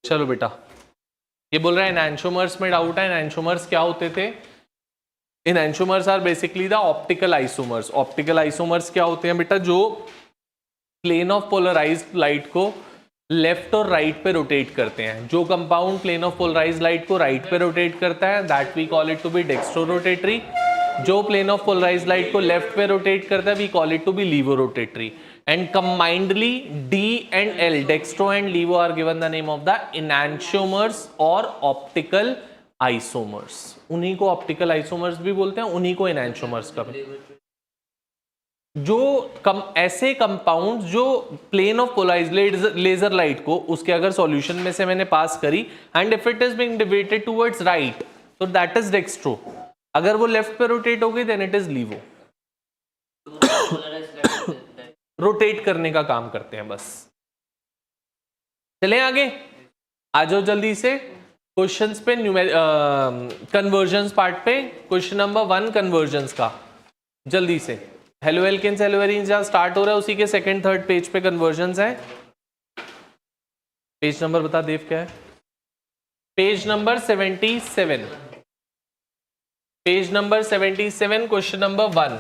चलो बेटा, ये बोल रहा है एनांशोमर्स में डाउट है। एनांशोमर्स क्या होते थे? Enantiomers are basically the optical isomers. Optical isomers क्या होते हैं बेटा? जो प्लेन ऑफ पोलराइज्ड लाइट को लेफ्ट और राइट पे रोटेट करते हैं। जो compound plane of polarised light को राइट पे रोटेट करता है that we call it to be dextrorotatory. जो प्लेन ऑफ पोलराइज्ड लाइट को लेफ्ट पे रोटेट करता है we call it to be levorotatory. And combinedly D and L, dextro and levo, are given the name of the enantiomers or optical isomers। उन्हीं को optical isomers भी बोलते हैं, उन्हीं को एनांशियोमर्स का भी। जो ऐसे कंपाउंड जो plane of polarized laser light को उसके अगर सॉल्यूशन में से मैंने पास करी and if it is being deviated towards right तो दैट इज डेक्स्ट्रो। अगर वो लेफ्ट पे रोटेट हो गई then it is levo. Rotate करने का काम करते हैं बस। चलें आगे, आ जाओ जल्दी से क्वेश्चंस पे, कन्वर्जन्स पार्ट पे। क्वेश्चन नंबर 1 कन्वर्जन्स का जल्दी से। हेलोएल्केन्स हेलोएरीन्स जहां स्टार्ट हो रहा है उसी के सेकंड थर्ड पेज पे कन्वर्जन्स है। पेज नंबर बता देव क्या है? Page number 77। Page number 77 question number 1।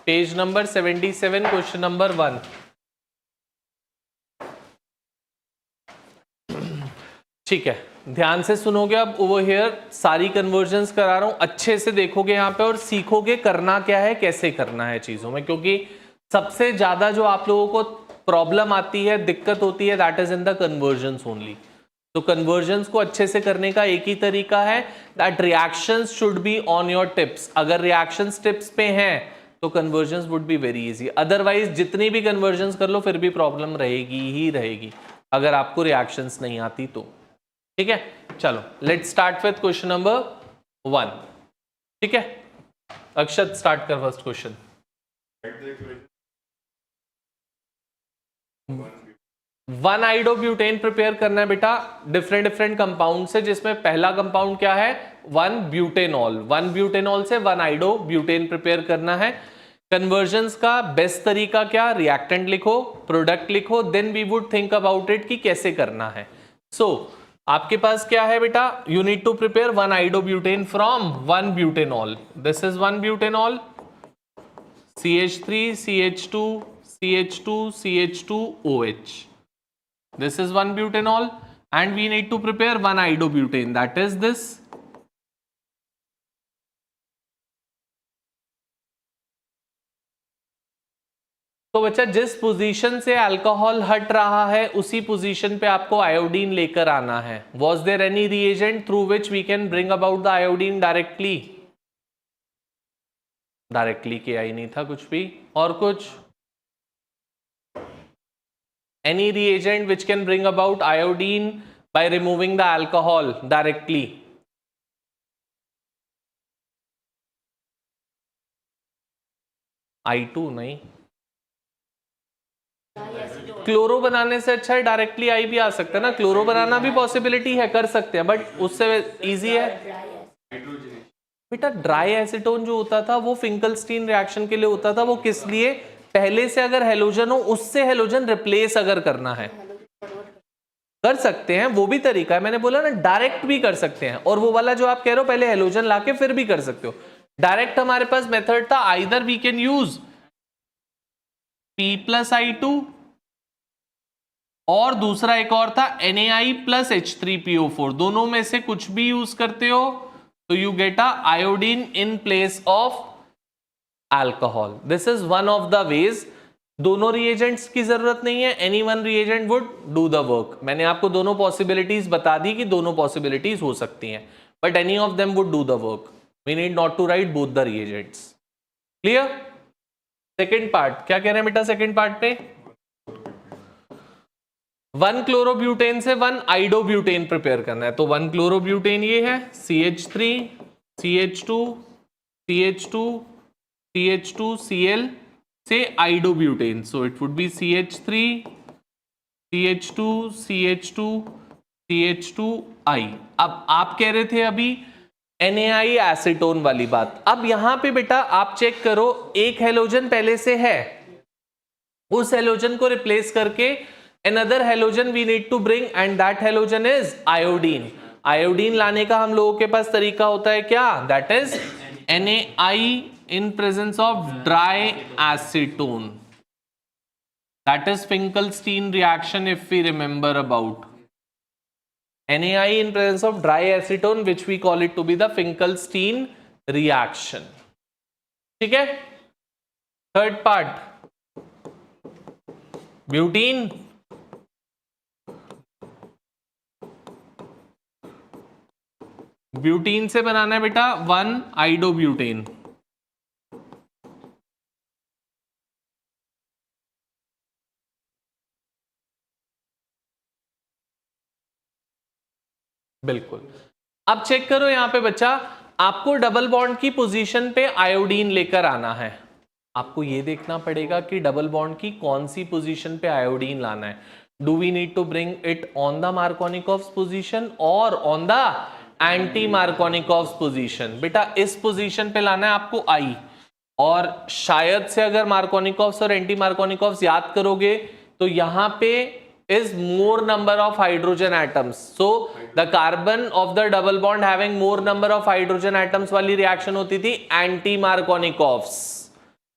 Page number 77 question number 1। ठीक है, ध्यान से सुनोगे। अब ओवर हियर सारी कन्वर्जन्स करा रहा हूं, अच्छे से देखोगे यहाँ पे और सीखोगे करना क्या है, कैसे करना है चीजों में। क्योंकि सबसे ज्यादा जो आप लोगों को प्रॉब्लम आती है, दिक्कत होती है, that is in the convergence only. तो कन्वर्जन्स को अच्छे से करने का एक ही तरीका है, that reactions should be on your tips. अगर रिएक्शंस टिप्स पे हैं तो convergence would be very easy. Otherwise जितनी भी कन्वर्जन्स कर लो फिर भी प्रॉब्लम रहेगी ही रहेगी अगर आपको रिएक्शंस नहीं आती तो। ठीक है, चलो let's start with question number 1। ठीक है, अक्षत स्टार्ट कर फर्स्ट क्वेश्चन। 1 आइडोब्यूटेन प्रिपेयर करना है बेटा डिफरेंट कंपाउंड से, जिसमें पहला कंपाउंड क्या है? 1 ब्यूटेनॉल। 1 ब्यूटेनॉल से 1 आइडोब्यूटेन प्रिपेयर करना है। कन्वर्जन्स का बेस्ट तरीका क्या? रिएक्टेंट लिखो, प्रोडक्ट लिखो, then we would think about it कि कैसे करना है। सो आपके पास क्या है बेटा? You need to prepare 1 iodobutane from 1 butanol. This is 1 butanol, CH3 CH2 CH2 CH2 OH। This is 1 butanol and we need to prepare 1 iodobutane, that is this। तो बच्चा जिस पोजीशन से अल्कोहल हट रहा है उसी पोजीशन पे आपको आयोडीन लेकर आना है। Was there any reagent through which we can bring about the iodine directly? Directly किया ही नहीं था कुछ भी। और कुछ? Any reagent which can bring about iodine by removing the alcohol directly? I2 नहीं, क्लोरो बनाने से अच्छा है डायरेक्टली आई भी आ सकता है ना। क्लोरो बनाना भी पॉसिबिलिटी है, कर सकते हैं, बट उससे इजी है बेटा। ड्राई एसीटोन जो होता था वो फिंकलस्टीन रिएक्शन के लिए होता था। वो किस लिए? पहले से अगर हेलोजन हो उससे हेलोजन रिप्लेस अगर करना है कर सकते हैं, वो भी तरीका है। मैंने बोला ना डायरेक्ट भी कर सकते हैं, और वो वाला जो आप कह रहे हो पहले हेलोजन लाके फिर भी कर सकते हो। डायरेक्ट हमारे पास मेथड था, either we can use P+I2 और दूसरा एक और था NaI+H3PO4। दोनों में से कुछ भी यूज करते हो तो you get a iodine in place of alcohol. This is one of the ways. दोनों रिएजेंट्स की जरूरत नहीं है, any one reagent would do the work. मैंने आपको दोनों पॉसिबिलिटीज बता दी कि दोनों पॉसिबिलिटीज हो सकती हैं, but any of them would do the work. We need not to write both the reagents. Clear? Second part क्या कह रहे हैं बेटा? सेकेंड पार्ट पे 1 क्लोरोब्यूटेन से 1 आइडोब्यूटेन प्रिपेयर करना है। तो 1 क्लोरोब्यूटेन ये है, CH3 CH2 CH2 CH2 Cl से iodobutane. So it would B CH3 CH2 CH2 CH2I। अब आप कह रहे थे अभी NaI एसीटोन वाली बात। अब यहां पे बेटा आप चेक करो, एक हेलोजन पहले से है, उस हेलोजन को रिप्लेस करके another halogen we need to bring and that halogen is iodine। Iodine लाने का हम लोगों के पास तरीका होता है क्या, that is NaI in presence of dry acetone, that is Finkelstein reaction if we remember about NaI in presence of dry acetone which we call it to be the Finkelstein reaction। ठीक है, third part butene. Butene से बनाना है बेटा 1-आइडोब्यूटेन। बिल्कुल। अब check करो यहां पे बच्चा, आपको डबल बॉन्ड की पोजीशन पे आयोडीन लेकर आना है। आपको ये देखना पड़ेगा कि डबल बॉन्ड की कौन सी पोजीशन पे आयोडीन लाना है। Do we need to bring it on the Markovnikov's position और on the anti Markovnikov's position? बेटा इस पोजीशन पे लाना है आपको आई, और शायद से अगर मार्कोनिकॉव्स और एंटी मार्कोनिकॉव्स याद करोगे तो यहां पे is more number of hydrogen atoms, so the carbon of the double bond having more number of hydrogen atoms वाली reaction होती थी anti markonikovs।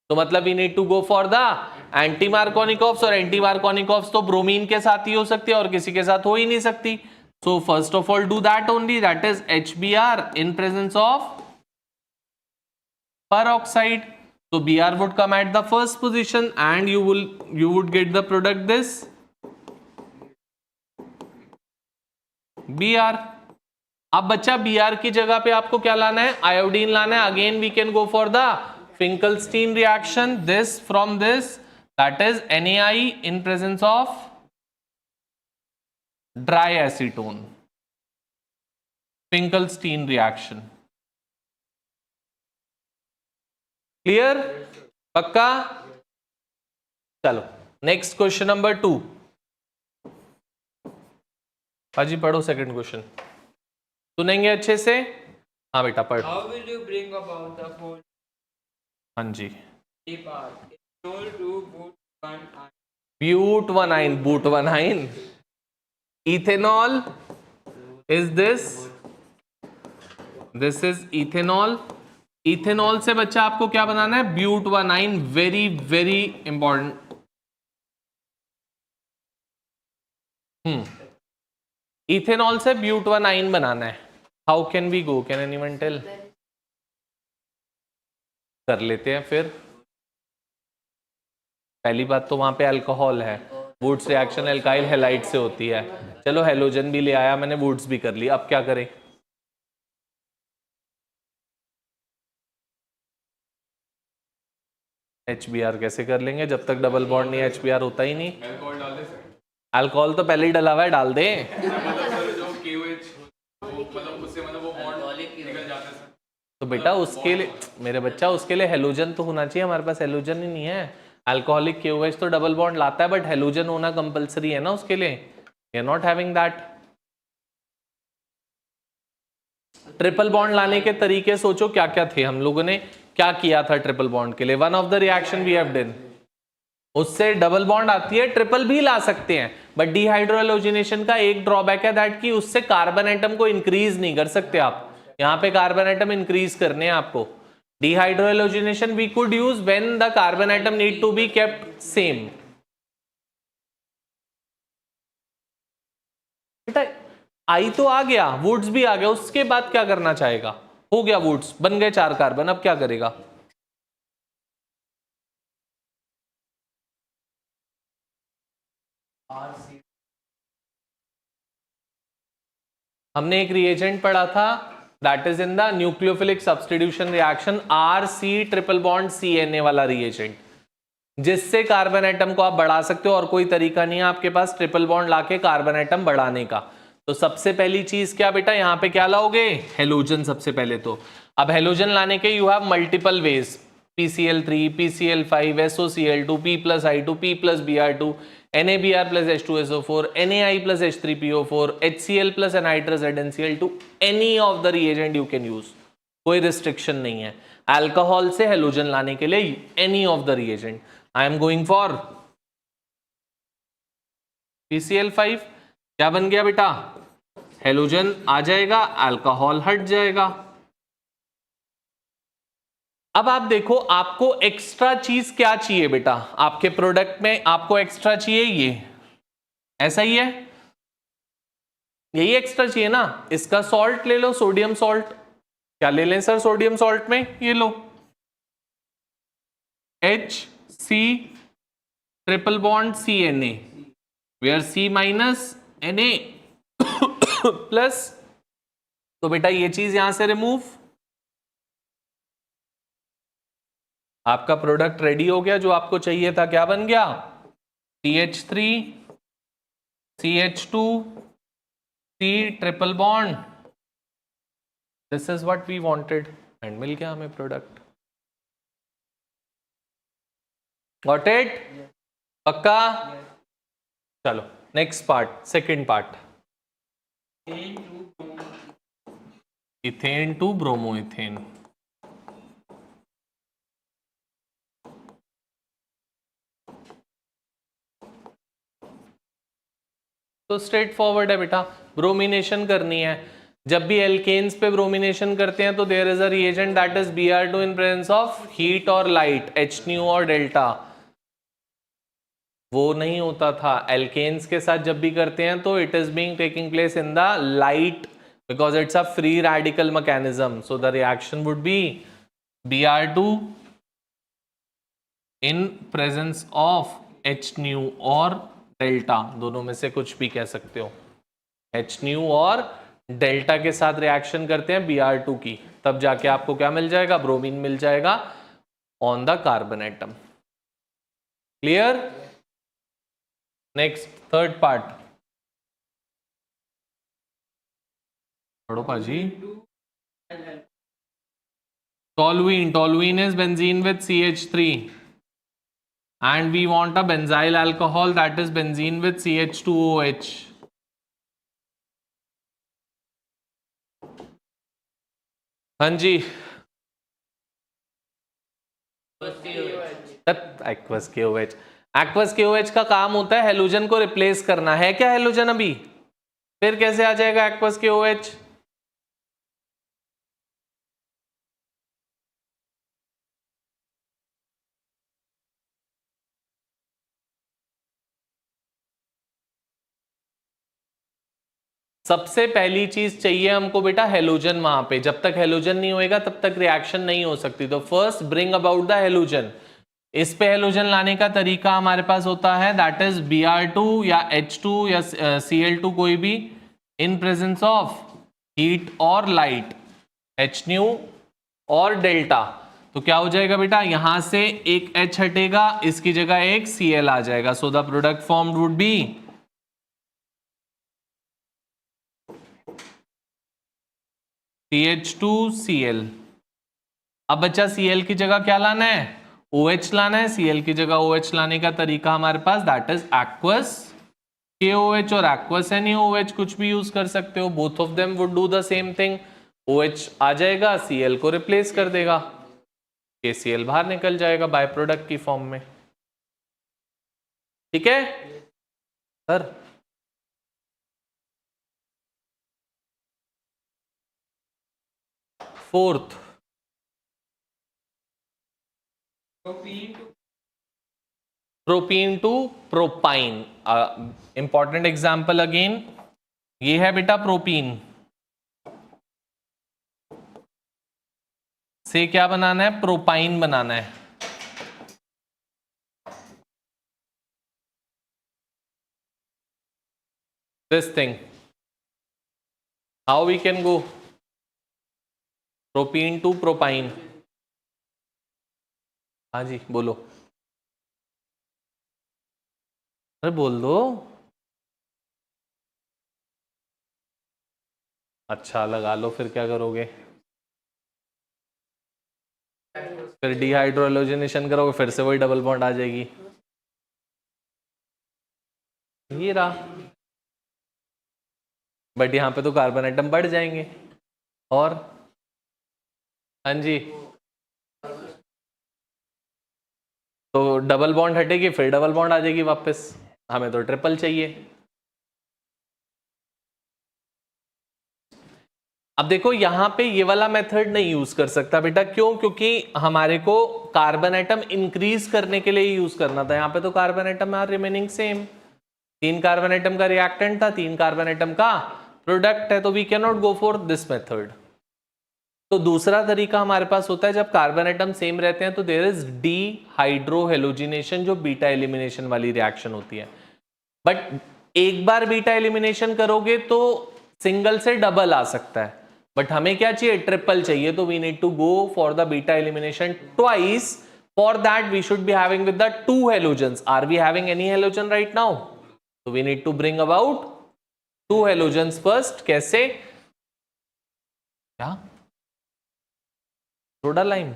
तो मतलब we need to go for the anti markonikovs, और anti markonikovs तो bromine के साथ ही हो सकती है और किसी के साथ हो ही नहीं सकती। so first of all do that only, that is HBr in presence of peroxide, so Br would come at the first position and you would get the product this Br। अब बच्चा Br की जगह पे आपको क्या लाना है, iodine लाना है। Again we can go for the Finkelstein reaction, this from this, that is NaI in presence of dry acetone, Finkelstein reaction। Clear, पक्का? चलो नेक्स्ट क्वेश्चन नंबर 2। हाजी पढ़ो सेकंड क्वेश्चन, सुनेंगे अच्छे से? हाँ बेटा पढ़। How will you bring about the whole? हाँ जी। Bute-1-ine. Bute-1-ine, ethanol is this is ethanol। Ethanol से बच्चा आपको क्या बनाना है, Bute-1-ine, very very important. Ethanol से Bute-1-ine बनाना है। How can we go, can anyone tell? कर लेते हैं फिर। पहली बात तो वहां पे अल्कोहल है, वुड्स रिएक्शन एल्काइल हैलाइड से होती है। चलो हेलोजन भी ले आया मैंने, वुड्स भी कर ली, अब क्या करें? HBr कैसे कर लेंगे, जब तक डबल बॉन्ड नहीं HBr होता ही नहीं। अल्कोहल डाल दे सर। अल्कोहल तो पहले ही डला हुआ है, डाल दे। जो KOH मतलब उससे मतलब वो बॉन्ड निकल जाता है सर। तो बेटा उसके लिए मेरे बच्चा, उसके लिए हेलोजन तो होना चाहिए, हमारे पास हेलोजन ही नहीं है। अल्कोहलिक KOH तो डबल बॉन्ड लाता है, बट हेलोजन होना कंपलसरी है ना उसके लिए। We are not having that. Triple bond लाने के तरीके सोचो क्या क्या थे, हम लोगों ने क्या किया था ट्रिपल बॉन्ड के लिए। One of the reaction we have done, उससे डबल बॉन्ड आती है, ट्रिपल भी ला सकते हैं, बट डिहाइड्रोएलोजिनेशन का एक ड्रॉबैक है दैट कि उससे कार्बन एटम को इंक्रीज नहीं कर सकते आप। यहां पे कार्बन एटम इंक्रीज करने हैं आपको। Dehydrohalogenation we could use when the carbon atom need to be kept same. बेटा आई तो आ गया, वुड्स भी आ गया, उसके बाद क्या करना चाहेगा? हो गया वुड्स, बन गए 4 कार्बन, अब क्या करेगा? हमने एक रिएजेंट पढ़ा था, that is in the nucleophilic substitution reaction, RC triple bond CNA वाला रिएजेंट, जिससे कार्बन एटम को आप बढ़ा सकते हो और कोई तरीका नहीं है आपके पास ट्रिपल बॉन्ड लाके कार्बन एटम बढ़ाने का। तो सबसे पहली चीज क्या बेटा, यहां पे क्या लाओगे? हेलोजन सबसे पहले तो। अब हेलोजन लाने के you have multiple ways, PCl3, PCl5, SOCl2, P+I2, P+Br2, NaBr plus H2SO4, NaI plus H3PO4, HCl plus anhydrous ZnCl2, any of the reagent you can use. कोई रिस्ट्रिक्शन नहीं है अल्कोहल से हेलोजन लाने के लिए, any of the reagent. I am going for PCl5. क्या बन गया बेटा? हेलोजन आ जाएगा, अल्कोहल हट जाएगा. अब आप देखो आपको एक्स्ट्रा चीज क्या चाहिए बेटा आपके प्रोडक्ट में? आपको एक्स्ट्रा चाहिए ये, ऐसा ही है, यही एक्स्ट्रा चाहिए ना. इसका सॉल्ट ले लो, सोडियम सॉल्ट. क्या ले लें सर सोडियम सॉल्ट में? ये लो HC triple bond CNA, where C minus Na plus. तो बेटा ये चीज यहां से रिमूव. आपका प्रोडक्ट रेडी हो गया जो आपको चाहिए था. क्या बन गया? CH3 CH2 C triple bond. This is what we wanted and मिल गया हमें प्रोडक्ट. Got it? पक्का? चलो next part, second part. Ethane to bromoethane. तो स्ट्रेट फॉरवर्ड है बेटा, ब्रोमिनेशन करनी है. जब भी एल्केन्स पे ब्रोमिनेशन करते हैं तो there is a reagent that is Br2 in presence of heat और लाइट, H और डेल्टा. वो नहीं होता था. एल्केन्स के साथ जब भी करते हैं तो it is being taking place in the light because it's a free radical mechanism. So the reaction would be Br2 in presence of H और डेल्टा. दोनों में से कुछ भी कह सकते हो. H और डेल्टा के साथ रिएक्शन करते हैं Br2 की, तब जाके आपको क्या मिल जाएगा? ब्रोमीन मिल जाएगा on the carbon atom. Clear? Next third part पढ़ो पाजी. Toluene. Toluene is benzene with CH3 and we want a benzyl alcohol that is benzene with CH2OH. हाँ जी. Aqueous KOH. एक्वस KOH का काम होता है हेलोजन को रिप्लेस करना. है क्या हेलोजन अभी? फिर कैसे आ जाएगा एक्वस KOH? सबसे पहली चीज चाहिए हमको बेटा हेलोजन. वहां पे जब तक हेलोजन नहीं होएगा तब तक रिएक्शन नहीं हो सकती. तो first bring about the halogen. इस पे हेलोजन लाने का तरीका हमारे पास होता है दैट इज Br2 या H2 या Cl2 कोई भी इन प्रेजेंस ऑफ हीट और लाइट, H और डेल्टा. तो क्या हो जाएगा बेटा? यहां से एक H हटेगा, इसकी जगह एक Cl आ जाएगा. सो the product formed would B CH2Cl. अब बच्चा Cl की जगह क्या लाना है? OH लाना है. Cl की जगह OH लाने का तरीका हमारे पास दैट इज एक्वस KOH और एक्वस NaOH. कुछ भी यूज कर सकते हो. Both of them would do the same thing. OH आ जाएगा, Cl को रिप्लेस कर देगा, KCl बाहर निकल जाएगा बाय प्रोडक्ट की फॉर्म में. ठीक है sir? Fourth propene to propyne. Important example again ये है बेटा. प्रोपीन से क्या बनाना है? प्रोपाइन बनाना है. This thing how we can go propene to propyne. हाँ जी बोलो. अरे बोल दो. अच्छा लगा लो. फिर क्या करोगे? फिर डिहाइड्रोलोजिनेशन करोगे, फिर से वही डबल बॉन्ड आ जाएगी. ये रहा, बट यहाँ पे तो कार्बन एटम बढ़ जाएंगे। और हाँ जी, तो डबल बॉन्ड हटेगी, फिर डबल बॉन्ड आ जाएगी वापस, हमें तो ट्रिपल चाहिए। अब देखो यहाँ पे ये वाला मेथड नहीं यूज कर सकता बेटा, क्यों? क्योंकि हमारे को कार्बन एटम इंक्रीज करने के लिए यूज करना था, यहाँ पे तो carbon atom are remaining same. 3 carbon atom का रिएक्टेंट था, 3 कार्बन एटम का प्रोडक्ट है, तो we can not go for this method. तो दूसरा तरीका हमारे पास होता है, जब कार्बन एटम सेम रहते हैं तो there is dehydrohalogenation, जो बीटा एलिमिनेशन वाली रिएक्शन होती है। बट एक बार बीटा एलिमिनेशन करोगे तो सिंगल से डबल आ सकता है, बट हमें क्या चाहिए? ट्रिपल चाहिए। तो we need to go for the beta elimination twice. For that we should be having with the 2 halogens. Are we having any halogen right now? तो we need to bring about 2 halogens first. कैसे? क्या? Soda lime?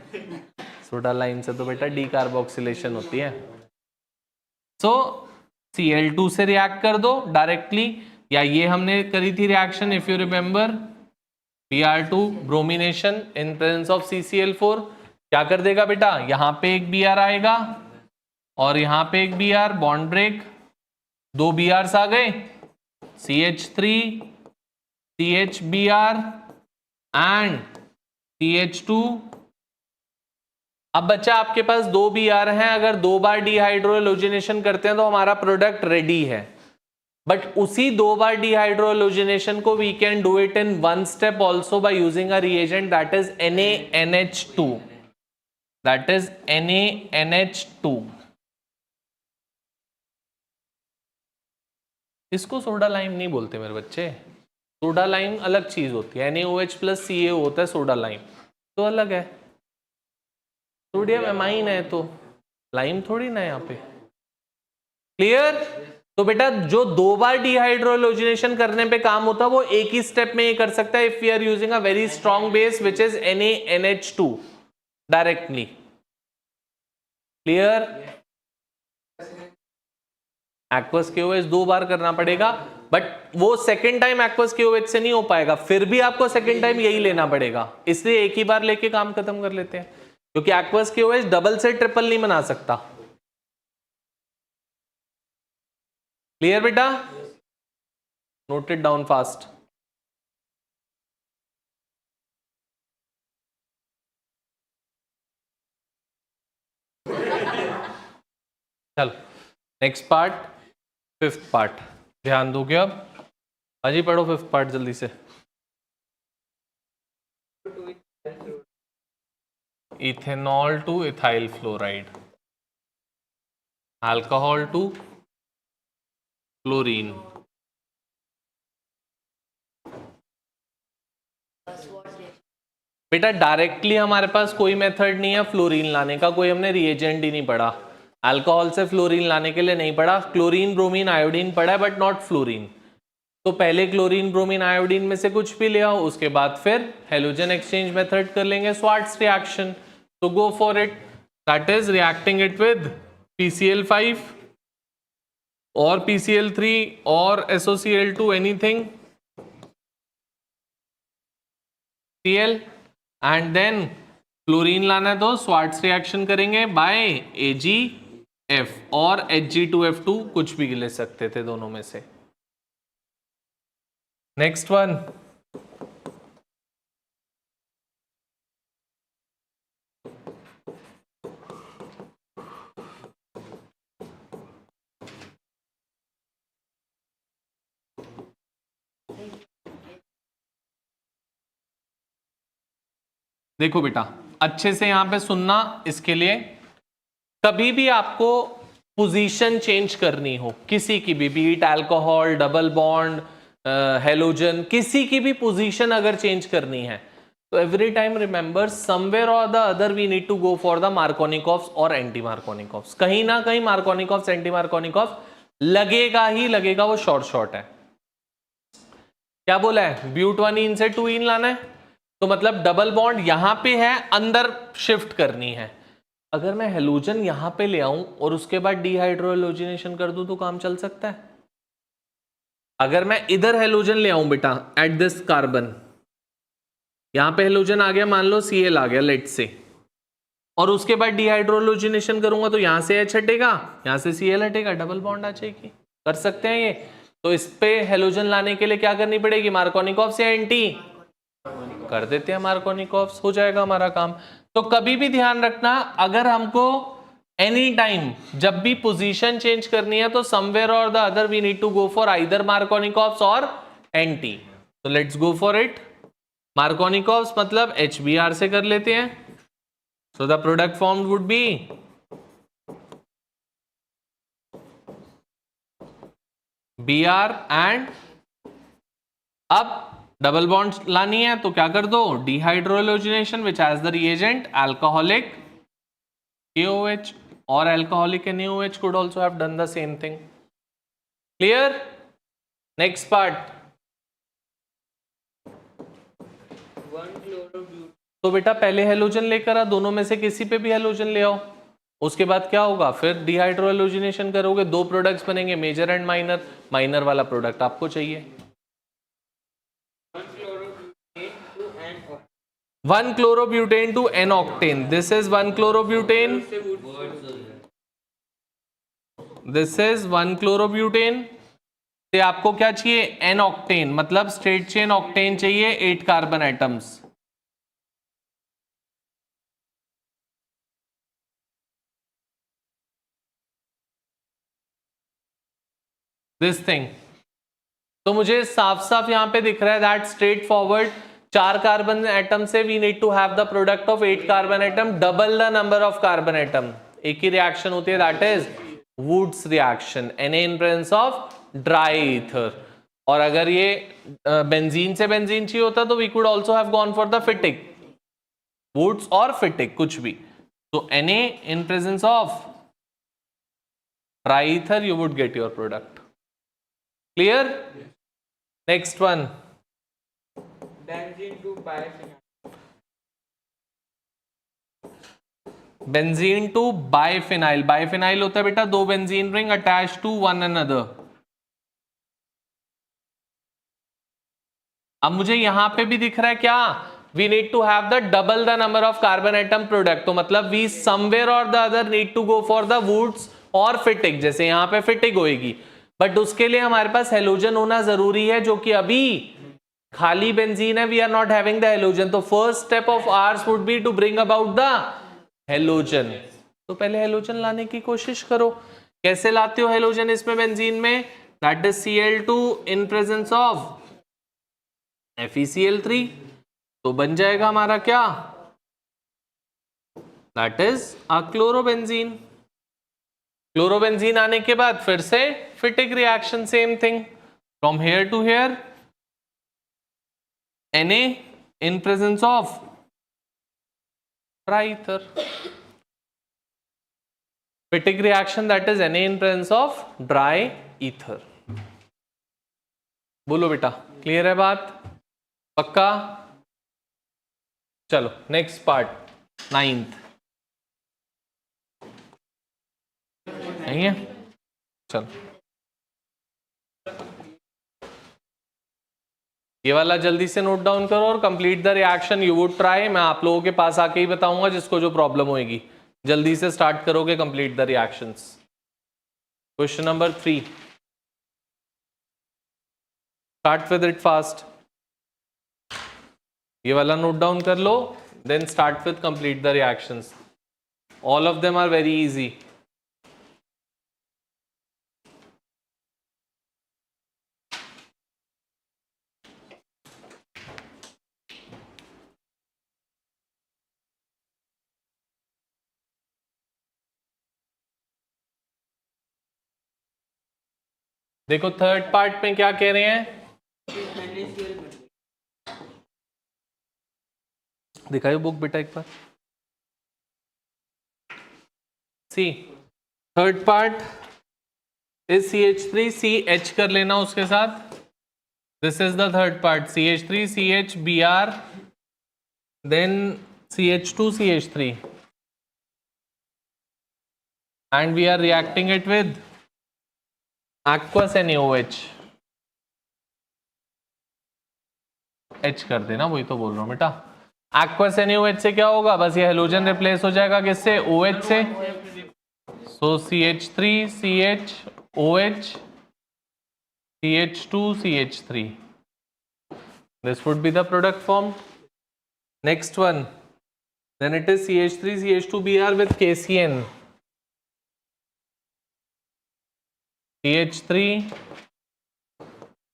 Soda lime से तो बेटा decarboxylation होती है। सो Cl2 से react कर दो डायरेक्टली, या ये हमने करी थी reaction if you remember, Br2 bromination in presence of CCl4। क्या कर देगा बेटा? यहां पे एक Br आएगा और यहां पे एक Br, बॉन्ड ब्रेक, 2 Brs आ गए, CH3 CHBr एंड CH2। अब बच्चा आपके पास 2 Br हैं, अगर 2 बार डिहाइड्रोलोजिनेशन करते हैं तो हमारा प्रोडक्ट रेडी है। बट उसी 2 बार डिहाइड्रोलोजिनेशन को we can do it in 1 step also by using a reagent that is NaNH2, that is NaNH2। इसको सोडा लाइम नहीं बोलते मेरे बच्चे, सोडा लाइम अलग चीज होती है, NaOH + CaO होता है, सोडा लाइम तो अलग है। सोडियम एमाइन है तो लाइम थोड़ी ना यहाँ पे। क्लियर? तो बेटा जो 2 बार डिहाइड्रोलोजिनेशन करने पे काम होता है वो एक ही स्टेप में ये कर सकता है, if we are using a very strong base which is NaNH2 directly. Clear? Aqueous KOH 2 बार करना पड़ेगा, बट वो सेकेंड टाइम एक्वस KOH से नहीं हो पाएगा, फिर भी आपको सेकेंड टाइम यही लेना पड़ेगा, इसलिए एक ही बार लेके काम खत्म कर लेते हैं, क्योंकि एक्वस KOH डबल से ट्रिपल नहीं बना सकता। क्लियर बेटा? Note it down fast. चलो नेक्स्ट पार्ट, 5th पार्ट ध्यान दोगे। अब अजी पढ़ो 5th पार्ट जल्दी से। Ethanol to ethyl fluoride, alcohol to chlorine. बेटा डायरेक्टली हमारे पास कोई मेथड नहीं है फ्लोरीन लाने का, कोई हमने रिएजेंट ही नहीं पढ़ा। अल्कोहल से फ्लोरीन लाने के लिए नहीं पढ़ा, क्लोरीन ब्रोमीन आयोडीन पढ़ा है बट नॉट फ्लोरीन। तो पहले क्लोरीन ब्रोमीन आयोडीन में से कुछ भी ले आओ, उसके बाद फिर हेलोजन एक्सचेंज मेथड कर लेंगे, स्वार्ट्स रिएक्शन। तो go for it, that is reacting it with PCl5 और PCl3 और SOCl2 anything Cl, and then chlorine लाना है तो स्वार्ट्स रिएक्शन करेंगे बाय AgF और Hg2F2, कुछ भी ले सकते थे दोनों में से। नेक्स्ट वन, देखो बेटा अच्छे से यहां पे सुनना, इसके लिए कभी भी आपको पोजीशन चेंज करनी हो किसी की भी, be it alcohol, double bond, halogen, किसी की भी पोजीशन अगर चेंज करनी है तो एवरी टाइम रिमेंबर समवेयर और the other we need to go for the Markovnikov's or anti Markovnikov's. कहीं ना कहीं मार्कोनिकॉफ्स एंटी मार्कोनिकॉफ्स लगेगा ही लगेगा, वो शॉर्ट है। क्या बोला है? ब्यूटवानीन से 2 इन लाना है, तो मतलब डबल बॉन्ड यहां पे है, अंदर शिफ्ट करनी है। अगर मैं हेलोजन यहां पे ले आऊं और उसके बाद डिहाइड्रोलोजिनेशन कर दूं तो काम चल सकता है? अगर मैं इधर हेलोजन ले आऊं बेटा एट दिस कार्बन, यहां पे हेलोजन आ गया, मान लो Cl आ गया लेट से, और उसके बाद डिहाइड्रोलोजिनेशन करूंगा तो यहां से H हटेगा, यहां से Cl हटेगा, डबल बॉन्ड आ जाएगी। कर सकते हैं ये। तो इस पे हेलोजन लाने के लिए क्या करनी पड़ेगी, मार्कोनिकॉफ्स या एंटी, कर देते हैं मार्कोनिकॉफ्स, हो जाएगा हमारा काम। तो कभी भी ध्यान रखना, अगर हमको एनी टाइम जब भी पोजीशन चेंज करनी है तो समवेयर और the other we need to go for either Markovnikov's or anti. तो let's go for it. Markovnikov's मतलब HBr से कर लेते हैं। So the product formed would be Br and, अब डबल बॉन्ड लानी है तो क्या कर दो, dehydrohalogenation which has the reagent alcoholic KOH, or alcoholic NaOH could also have done the same thing. Clear? Next part. तो बेटा पहले हेलोजन लेकर आ, दोनों में से किसी पे भी हेलोजन ले आओ, उसके बाद क्या होगा, फिर डिहाइड्रोलोजिनेशन करोगे, दो प्रोडक्ट्स बनेंगे, मेजर एंड माइनर। माइनर वाला प्रोडक्ट आपको चाहिए। 1 chlorobutane to N octane. This is 1 chlorobutane. This is 1 chlorobutane. से आपको क्या चाहिए, N octane, मतलब स्ट्रेट चेन ऑक्टेन चाहिए, 8 कार्बन एटम्स। This thing. तो मुझे साफ साफ यहां पे दिख रहा है that straightforward 4 carbon atom से we need to have the product of 8 carbon atom, double the number of carbon atom. एक ही रिएक्शन होती है, that is Wurtz reaction, Na in presence of dry ether. और अगर ये benzene से benzene चाहिए होता तो we could also have gone for the Fittig, Wurtz और फिटिक कुछ भी। तो Na in presence of dry ether you would get your product. Clear? Next one, benzene to biphenyl. Benzene to biphenyl. Biphenyl होता है बेटा दो benzene ring attach to one another. अब मुझे यहां पे भी दिख रहा है क्या, we need to have the double the number of carbon atom product. तो मतलब वी समवेयर और the other need to go for the Wurtz और फिटिक, जैसे यहां पे फिटिक होएगी, बट उसके लिए हमारे पास हेलोजन होना जरूरी है, जो कि अभी खाली बेंजीन है, we are not having the halogen. तो first step of ours would be to bring about the halogen. तो पहले हेलोजन लाने की कोशिश करो। कैसे लाते हो हेलोजन इसमें बेंजीन में, that is Cl2 in presence of FeCl3, तो बन जाएगा हमारा क्या, that is a chlorobenzene. Chlorobenzene आने के बाद फिर से Fittig reaction, same thing, from here to here, Na in presence of dry ether. Fitic reaction, that is Na in presence of dry ether. बोलो बेटा, क्लियर है बात, पक्का? चलो नेक्स्ट पार्ट, 9th नहीं है, चलो ये वाला जल्दी से नोट डाउन करो और complete the reaction you would try. मैं आप लोगों के पास आके ही बताऊंगा जिसको जो प्रॉब्लम होगी। जल्दी से स्टार्ट करोगे complete the reactions. Question number 3, start with it fast. ये वाला नोट डाउन कर लो, then start with complete the reactions. All of them are very easy. देखो थर्ड पार्ट में क्या कह रहे हैं, दिखाइए बुक बेटा एक बार। See third part is CH3 CH कर लेना उसके साथ। This is the third part, CH3 CH Br then CH2 CH3 and we are reacting it with aqueous NaOH. H कर देना, वही तो बोल रहा हूँ बेटा। एक्वस NaOH से क्या होगा, बस ये हेलोजन रिप्लेस हो जाएगा किससे, OH से। सो CH3 CHOH CH2 CH3, this would be the product form. Next one, then it is CH3 CH2Br with KCN. CH3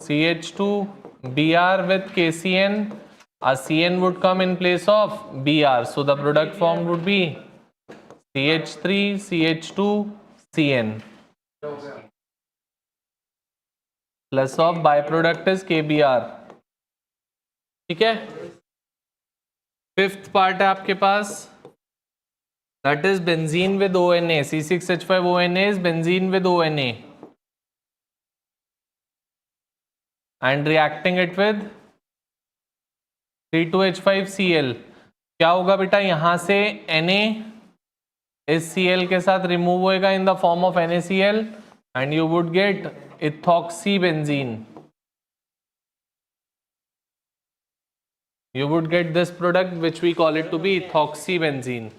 CH2 Br with KCN, a CN would come in place of Br, so the product form would be CH3 CH2 CN plus of byproduct is KBr। ठीक है, fifth part है आपके पास, that is benzene with ONA, C6H5ONA is benzene with ONA and reacting it with C2H5Cl। क्या होगा बेटा, यहां से Na इस Cl के साथ रिमूव होएगा in the form of NaCl and you would get ethoxybenzene। You would get this product which we call it to be ethoxybenzene।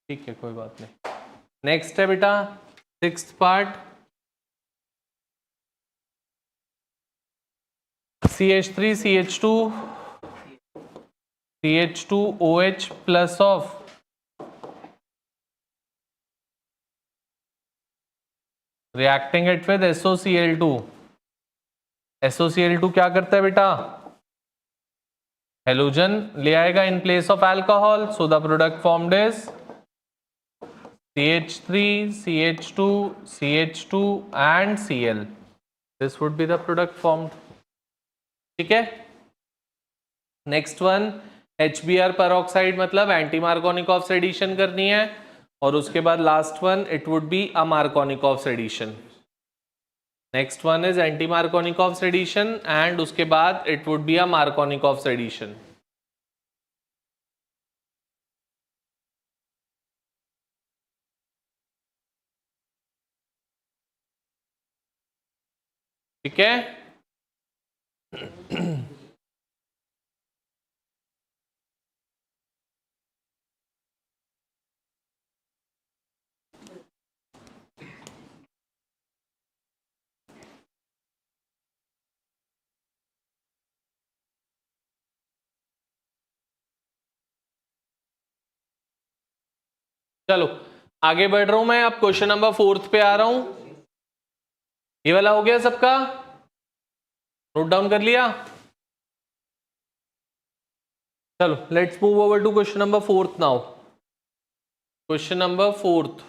ठीक है, कोई बात नहीं। नेक्स्ट है बेटा sixth part, CH3 CH2 CH2OH plus of reacting it with SOCl2। SOCl2 क्या करता है बेटा, हेलोजन ले आएगा in place of alcohol, so the product formed is CH3 CH2 CH2 and Cl। This would be the product formed. ठीक है, next one HBr peroxide, मतलब anti Markovnikov addition करनी है, और उसके बाद last one it would be a Markovnikov addition. Next one is anti Markovnikov addition and उसके बाद it would be a Markovnikov addition. ठीक है, चलो आगे बढ़ रहा हूं मैं, अब क्वेश्चन नंबर 4 पे आ रहा हूं। ये वाला हो गया सबका, नोट डाउन कर लिया। चलो let's move over to question number 4 now. Question number 4,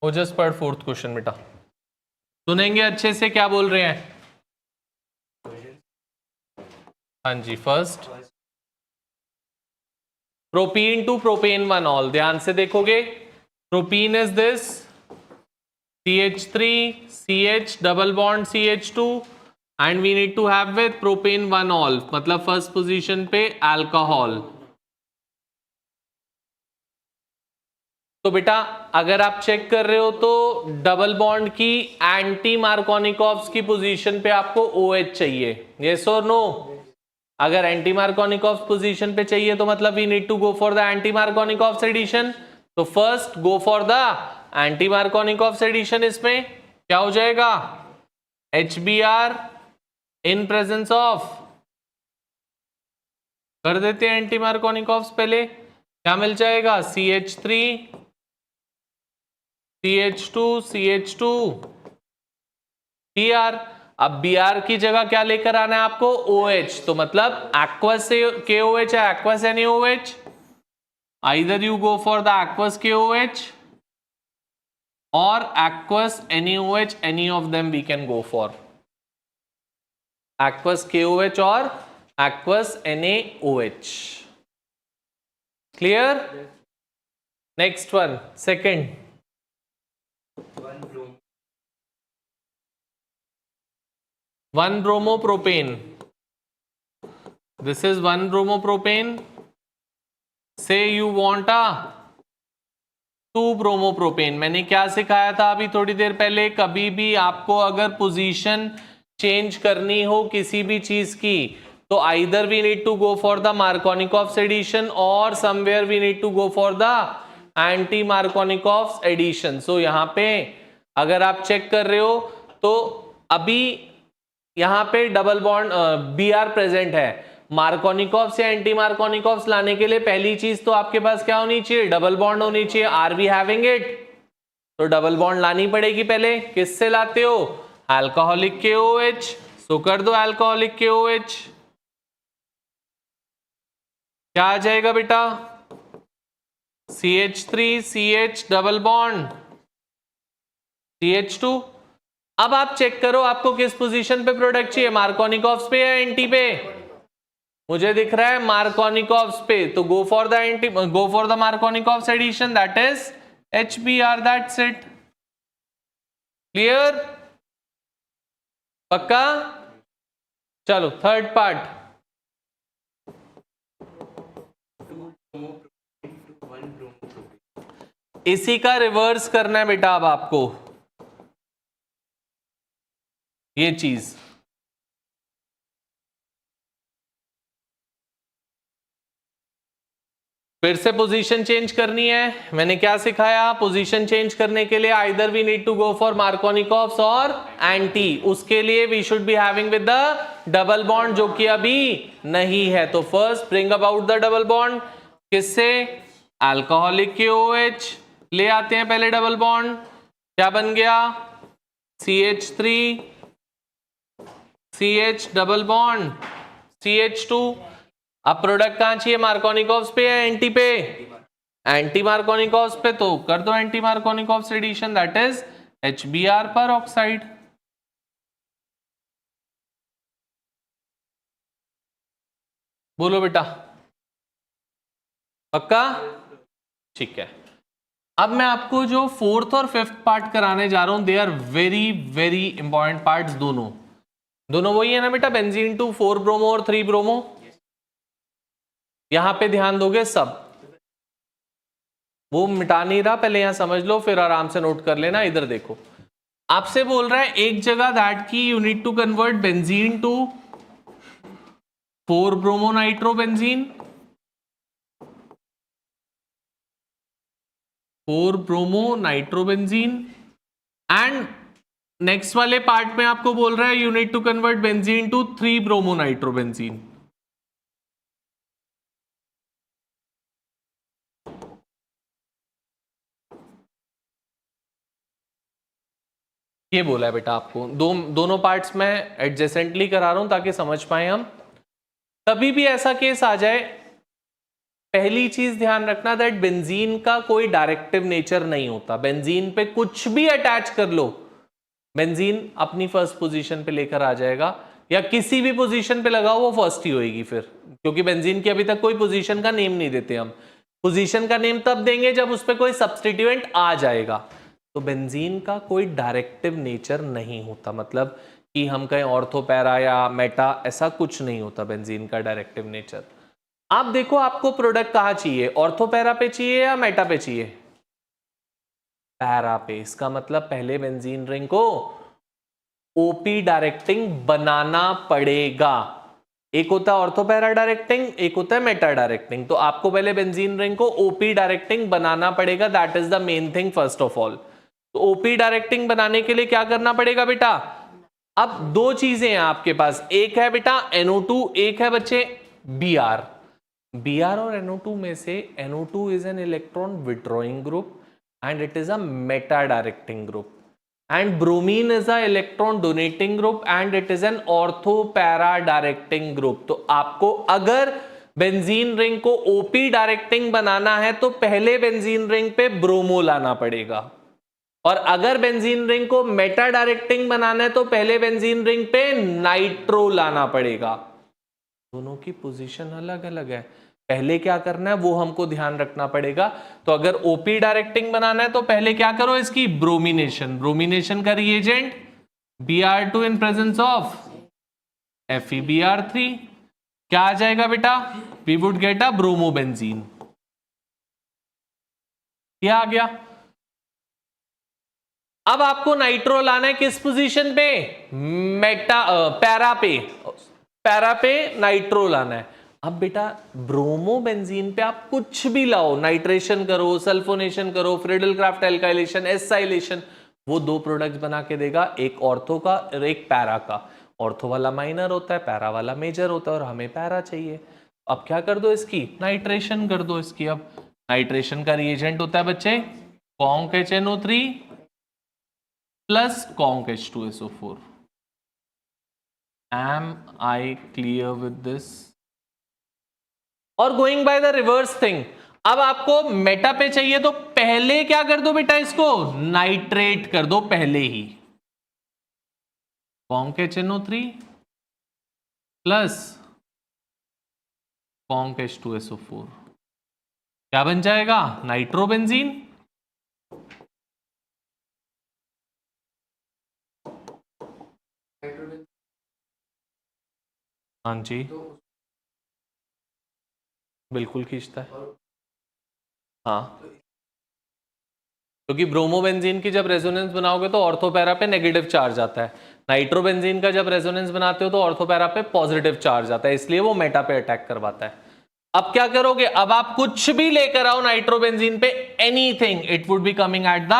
वो जस्ट पढ़ 4th क्वेश्चन बेटा, सुनेंगे अच्छे से क्या बोल रहे हैं। हाँ जी, first propene to propan 1 ol, ध्यान से देखोगे। Propene is this CH3 CH double bond CH2 and we need to have with propan 1 ol, मतलब फर्स्ट पोजीशन पे अल्कोहल। तो बेटा अगर आप चेक कर रहे हो तो डबल बॉन्ड की एंटी मार्कोनिकॉफ्स की पोजीशन पे आपको OH चाहिए, यस और नो। अगर एंटी मार्कोनिकॉफ्स पोजीशन पे चाहिए तो मतलब we need to go for the anti Markovnikov's addition. तो first go for the anti Markovnikov's addition. इसमें क्या हो जाएगा, HBr इन प्रेजेंस ऑफ, कर देते हैं एंटी मार्कोनिकॉफ्स पहले, क्या मिल जाएगा CH3 CH2 CH2 Br। अब Br की जगह क्या लेकर आना है आपको, OH, तो मतलब एक्वस से KOH है, aqueous NaOH, either you go for the aqueous KOH और aqueous NaOH, any of them we can go for, aqueous KOH or aqueous NaOH। clear? next one, second, 1 bromopropane, this is 1 bromopropane। say you want a 2 bromopropane. मैंने क्या सिखाया था अभी थोड़ी देर पहले, कभी भी आपको अगर पोजीशन चेंज करनी हो किसी भी चीज की तो either we need to go for the Markovnikov's addition or somewhere we need to go for the anti Markovnikov's addition. So यहां पे अगर आप चेक कर रहे हो तो अभी यहां पे double bond be are present है। मार्कोनिकॉफ्स या एंटी मार्कोनिकॉफ्स लाने के लिए पहली चीज तो आपके पास क्या होनी चाहिए, डबल बॉन्ड होनी चाहिए। Are we having it? तो डबल बॉन्ड लानी पड़ेगी पहले। किससे लाते हो? अल्कोहलिक के OH। सो कर दो अल्कोहलिक के OH। क्या आ जाएगा बेटा? CH3 CH double bond CH2। अब आप चेक करो आपको किस पोजीशन पे प्रोडक्ट चाहिए, मार्कोनिकॉफ्स पे या एंटी पे? मुझे दिख रहा है मार्कोनिकॉफ्स पे, तो go for the anti, go for the Markovnikov's addition, that is HBr, that's it. Clear? पक्का? चलो थर्ड पार्ट। इसी का रिवर्स करना है बेटा अब आपको, ये चीज। फिर से पोजीशन चेंज करनी है। मैंने क्या सिखाया? पोजीशन चेंज करने के लिए either we need to go for Markovnikov's or anti. उसके लिए we should be having with the double bond, जो कि अभी नहीं है। तो first bring about the double bond. किससे? अल्कोहलिक के OH ले आते हैं पहले डबल बॉन्ड। क्या बन गया? CH3 CH double bond CH2। अब प्रोडक्ट कहां चाहिए, मार्कोनिकॉफ्स पे या एंटी पे? एंटी मार्कोनिकॉफ्स पे, तो कर दो anti Markovnikov's addition, that is HBr peroxide. बोलो बेटा, पक्का? ठीक है। अब मैं आपको जो फोर्थ और फिफ्थ पार्ट कराने जा रहा हूं, they are very very important parts. दोनों दोनों वही है ना बेटा, बेंजीन टू 4 ब्रोमो और 3 ब्रोमो। यहां पे ध्यान दोगे सब, वो मिटा नहीं रहा, पहले यहां समझ लो फिर आराम से नोट कर लेना। इधर देखो, आपसे बोल रहा है एक जगह दैट की you need to convert benzene to 4 bromo nitrobenzene, 4 bromo nitrobenzene. And next वाले पार्ट में आपको बोल रहा है you need to convert benzene to 3 bromo nitrobenzene. ये बोला है बेटा आपको। दोनों पार्ट्स में एडजेसेंटली करा रहा हूं ताकि समझ पाए हम। कभी भी ऐसा केस आ जाए, पहली चीज ध्यान रखना दैट बेंजीन का कोई डायरेक्टिव नेचर नहीं होता। बेंजीन पे कुछ भी अटैच कर लो, बेंजीन अपनी फर्स्ट पोजीशन पे लेकर आ जाएगा, या किसी भी पोजीशन पे लगाओ वो फर्स्ट ही होएगी फिर, क्योंकि बेंजीन की अभी तक कोई पोजीशन का नेम नहीं देते हम। पोजीशन का नेम तब देंगे जब उस पर कोई सब्स्टिट्यूएंट आ जाएगा। तो बेंजीन का कोई डायरेक्टिव नेचर नहीं होता, मतलब कि हम कहें ऑर्थो पैरा या मेटा, ऐसा कुछ नहीं होता बेंजीन का डायरेक्टिव नेचर। आप देखो आपको प्रोडक्ट कहां चाहिए, ऑर्थो पैरा पे चाहिए या मेटा पे चाहिए? पैरा पे। इसका मतलब पहले बेंजीन रिंग को ओपी डायरेक्टिंग बनाना पड़ेगा। एक होता है ऑर्थो पैरा डायरेक्टिंग, एक होता है मेटा डायरेक्टिंग। तो आपको पहले बेंजीन रिंग को ओपी डायरेक्टिंग बनाना पड़ेगा, that is the main thing first of all. तो ओपी डायरेक्टिंग बनाने के लिए क्या करना पड़ेगा बेटा? अब दो चीजें हैं आपके पास, एक है बेटा NO2, एक है बच्चे Br। Br और NO2 में से NO2 is an electron withdrawing group and it is a meta directing group, and bromine is a electron donating group and it is an ortho para directing group। तो आपको अगर benzene ring को OP directing बनाना है तो पहले benzene ring पे bromo लाना पड़ेगा, और अगर बेंजीन रिंग को मेटा डायरेक्टिंग बनाना है तो पहले बेंजीन रिंग पे नाइट्रो लाना पड़ेगा। दोनों की पोजीशन अलग अलग है, पहले क्या करना है वो हमको ध्यान रखना पड़ेगा। तो अगर ओपी डायरेक्टिंग बनाना है तो पहले क्या करो, इसकी ब्रोमिनेशन। ब्रोमिनेशन का reagent Br2 in presence of FeBr3, क्या आ जाएगा बेटा? We would get a bromobenzene. ये आ गया। अब आपको नाइट्रो लाना है किस पोजीशन पे, पैरा पे नाइट्रो लाना है। अब बेटा ब्रोमो बेंजीन पे आप कुछ भी लाओ, नाइट्रेशन करो, सल्फोनेशन करो, फ्रिडल क्राफ्ट एल्काइलेशन, एसाइलेशन, वो दो प्रोडक्ट्स बना के देगा, एक ऑर्थो का और एक पैरा का। ऑर्थो वाला माइनर होता है, पैरा वाला मेजर होता है, और हमें पैरा चाहिए। अब क्या कर दो, इसकी नाइट्रेशन कर दो इसकी। अब नाइट्रेशन का रिएजेंट होता है बच्चे conc HNO3 plus conc H2SO4। Am I clear with this? और going by the reverse thing, अब आपको मेटा पे चाहिए तो पहले क्या कर दो बेटा, इसको नाइट्रेट कर दो पहले ही। Conc HNO3 plus conc H2SO4 क्या बन जाएगा, नाइट्रोबेंजीन। हाँ जी, बिल्कुल खींचता है। हाँ, क्योंकि ब्रोमोबेंजीन की जब रेजोनेंस बनाओगे तो ऑर्थोपैरा पे नेगेटिव चार्ज आता है, नाइट्रोबेंजीन का जब रेजोनेंस बनाते हो तो ऑर्थोपैरा पे पॉजिटिव चार्ज आता है, इसलिए वो मेटा पे अटैक करवाता है। अब क्या करोगे, अब आप कुछ भी लेकर आओ नाइट्रोबेंजीन पे, anything, it would be coming at the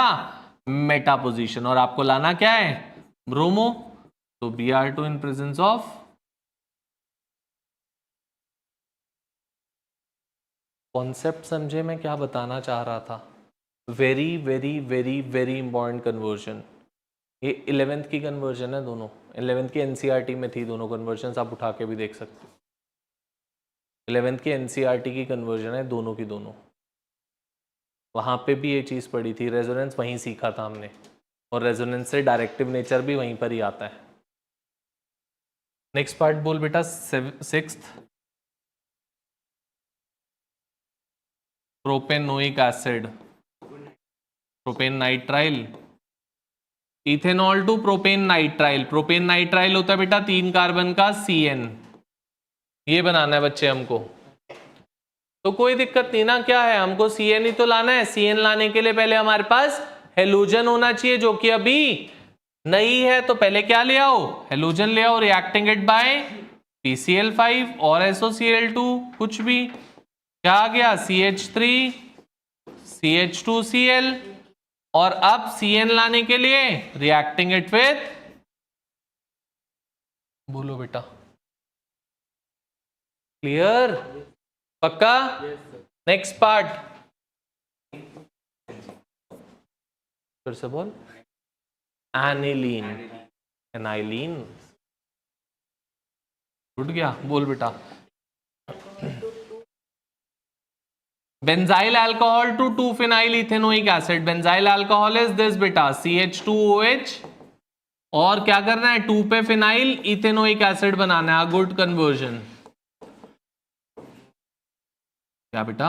Meta position, और आपको लाना क्या है, ब्रोमो। तो Br2 in presence of, concept समझे मैं क्या बताना चाह रहा था। Very very very very important conversion. ये 11th की कन्वर्जन है दोनों, 11th की NCERT में थी दोनों कन्वर्जन, आप उठा के भी देख सकते हो। 11th की NCERT की कन्वर्जन है दोनों की दोनों, वहाँ पे भी ये चीज़ पड़ी थी, रेजोनेंस वहीं सीखा था हमने, और रेजोनेंस से डायरेक्टिव नेचर भी वहीं पर ही आता है। नेक्स्ट पार्ट बोल बेटा, 6th, propanoic acid, propane nitrile, ethanol to propane nitrile. Propane nitrile होता है बेटा 3 कार्बन का CN, ये बनाना है बच्चे हमको, तो कोई दिक्कत नहीं ना, क्या है, हमको CN ही तो लाना है। CN लाने के लिए पहले हमारे पास हेलोजन होना चाहिए, जो कि अभी नहीं है, तो पहले क्या ले आओ, हेलोजन ले आओ, रिएक्टिंग इट बाय PCl5 और SOCl2, कुछ भी, क्या आ गया, CH3 CH2Cl, और अब CN लाने के लिए रिएक्टिंग इट विथ, बोलो बेटा, क्लियर, पक्का। नेक्स्ट पार्ट, फिर से बोल, एनिलीन, एनाइलीन, उठ गया, बोल बेटा, benzyl alcohol to 2-phenyl ethanoic acid. Benzyl alcohol is this बेटा, CH2OH, और क्या करना है, 2 पे फिनाइल इथेनोइक एसिड बनाना है, गुड कन्वर्जन। क्या बेटा,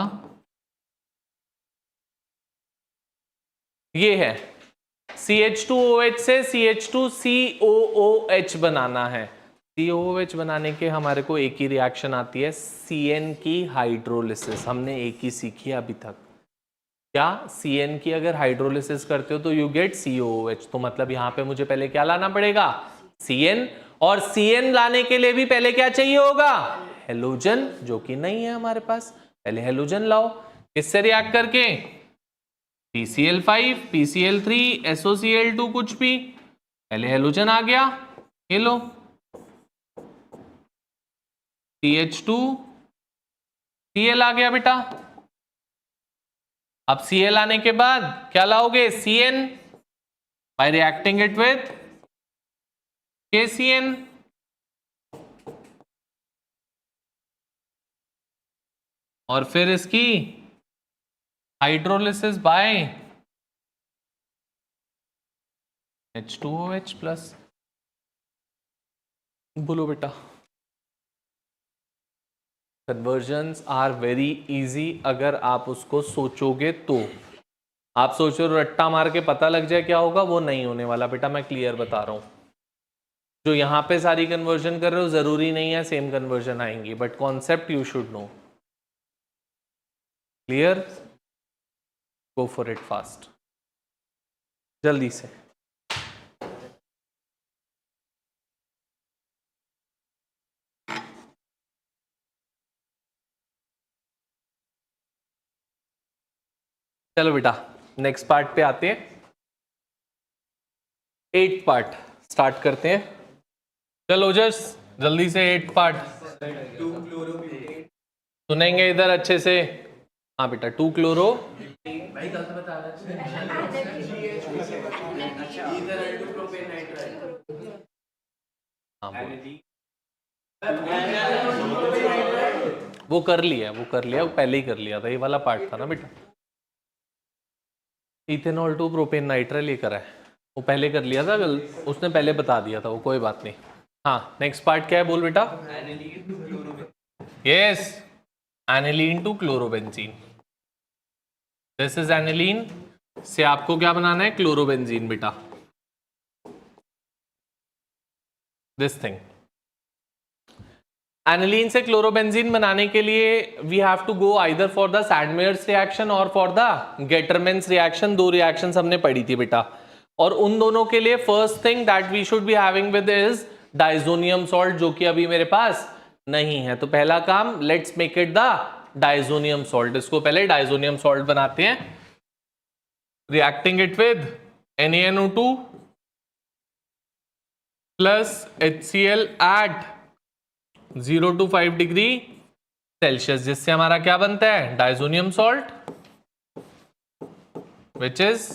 ये है CH2OH से CH2COOH बनाना है। COOH बनाने के हमारे को एक ही रिएक्शन आती है, CN की हाइड्रोलिसिस, हमने एक ही सीखी है अभी तक। क्या, CN की अगर हाइड्रोलिसिस करते हो तो यू गेट COOH, तो मतलब यहां पे मुझे पहले क्या लाना पड़ेगा, CN, और CN लाने के लिए भी पहले क्या चाहिए होगा, हेलोजन, जो कि नहीं है हमारे पास, पहले हेलोजन लाओ, किससे रिएक्ट करके, PCl5 PCl3 SOCl2, कुछ भी, पहले हेलोजन आ गया, ये लो, CH2 Cl आ गया बेटा। अब Cl आने के बाद क्या लाओगे, CN, bye reacting it with KCN, और फिर इसकी हाइड्रोलिसिस बाय H2OH प्लस, बोलो बेटा। कन्वर्जन्स आर वेरी इजी अगर आप उसको सोचोगे तो। आप सोचो रट्टा मार के पता लग जाए क्या होगा, वो नहीं होने वाला बेटा, मैं क्लियर बता रहा हूं। जो यहां पे सारी कन्वर्जन कर रहे हो जरूरी नहीं है सेम कन्वर्जन आएंगी, but concept you should know, clear. Go for it fast, जल्दी से। चलो बेटा नेक्स्ट पार्ट पे आते हैं। 8th पार्ट स्टार्ट करते हैं। चलो जस जल्दी से 8th पार्ट सुनेंगे इधर अच्छे से। हाँ बेटा 2 क्लोरो, हाँ वो कर लिया, वो पहले ही कर लिया था, ये वाला पार्ट था ना बेटा। इथेनॉल 2 प्रोपेन नाइट्राइल ये करा है, वो पहले कर लिया था, उसने पहले बता दिया था वो, कोई बात नहीं। हाँ नेक्स्ट पार्ट क्या है बोल बेटा। Yes, aniline to chlorobenzene. This is aniline, से आपको क्या बनाना है, क्लोरोबेंजीन बेटा। दिस थिंग एनिलीन से क्लोरोबेंजीन बनाने के लिए we have to go either for the Sandmeyer's reaction or for the Gattermann's reaction. 2 reactions हमने पढ़ी थी बेटा, और उन दोनों के लिए first thing that we should be having with is diazonium salt, जो कि अभी मेरे पास नहीं है। तो पहला काम, let's make it the diazonium salt. इसको पहले डाइजोनियम सॉल्ट बनाते हैं, reacting it with NaNO2 plus HCl at 0 to 5 degree Celsius, जिससे हमारा क्या बनता है, diazonium salt, which is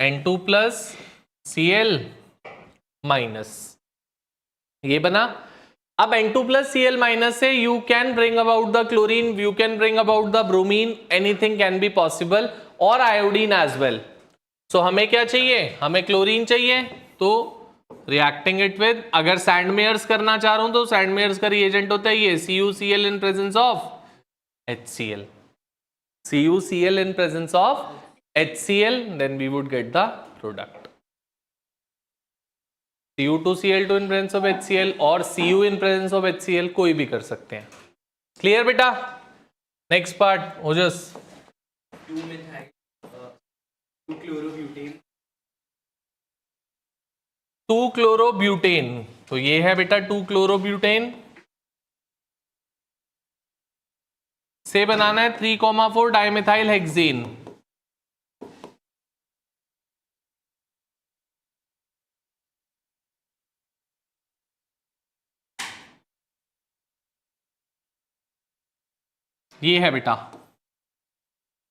N2 plus Cl minus. ये बना। अब N2 प्लस Cl माइनस से you can bring about the chlorine, you can bring about the bromine, anything can be possible, और आयोडीन एज वेल। सो हमें क्या चाहिए, हमें chlorine चाहिए। तो रिएक्टिंग इट विद, अगर सैंडमेयर्स करना चाह रहा हूं तो सैंडमेयर्स का रिएजेंट होता है ये CuCl in presence of HCl, CuCl in presence of HCl, then we would get the product Cu2Cl2 in presence of HCl और Cu in presence of HCl, कोई भी कर सकते हैं। क्लियर बेटा। नेक्स्ट पार्ट ओजस। 2 क्लोरोब्यूटेन, तो ये है बेटा 2 क्लोरोब्यूटेन, से बनाना है 3,4 डाइमिथाइल हेक्सेन। ये है बेटा।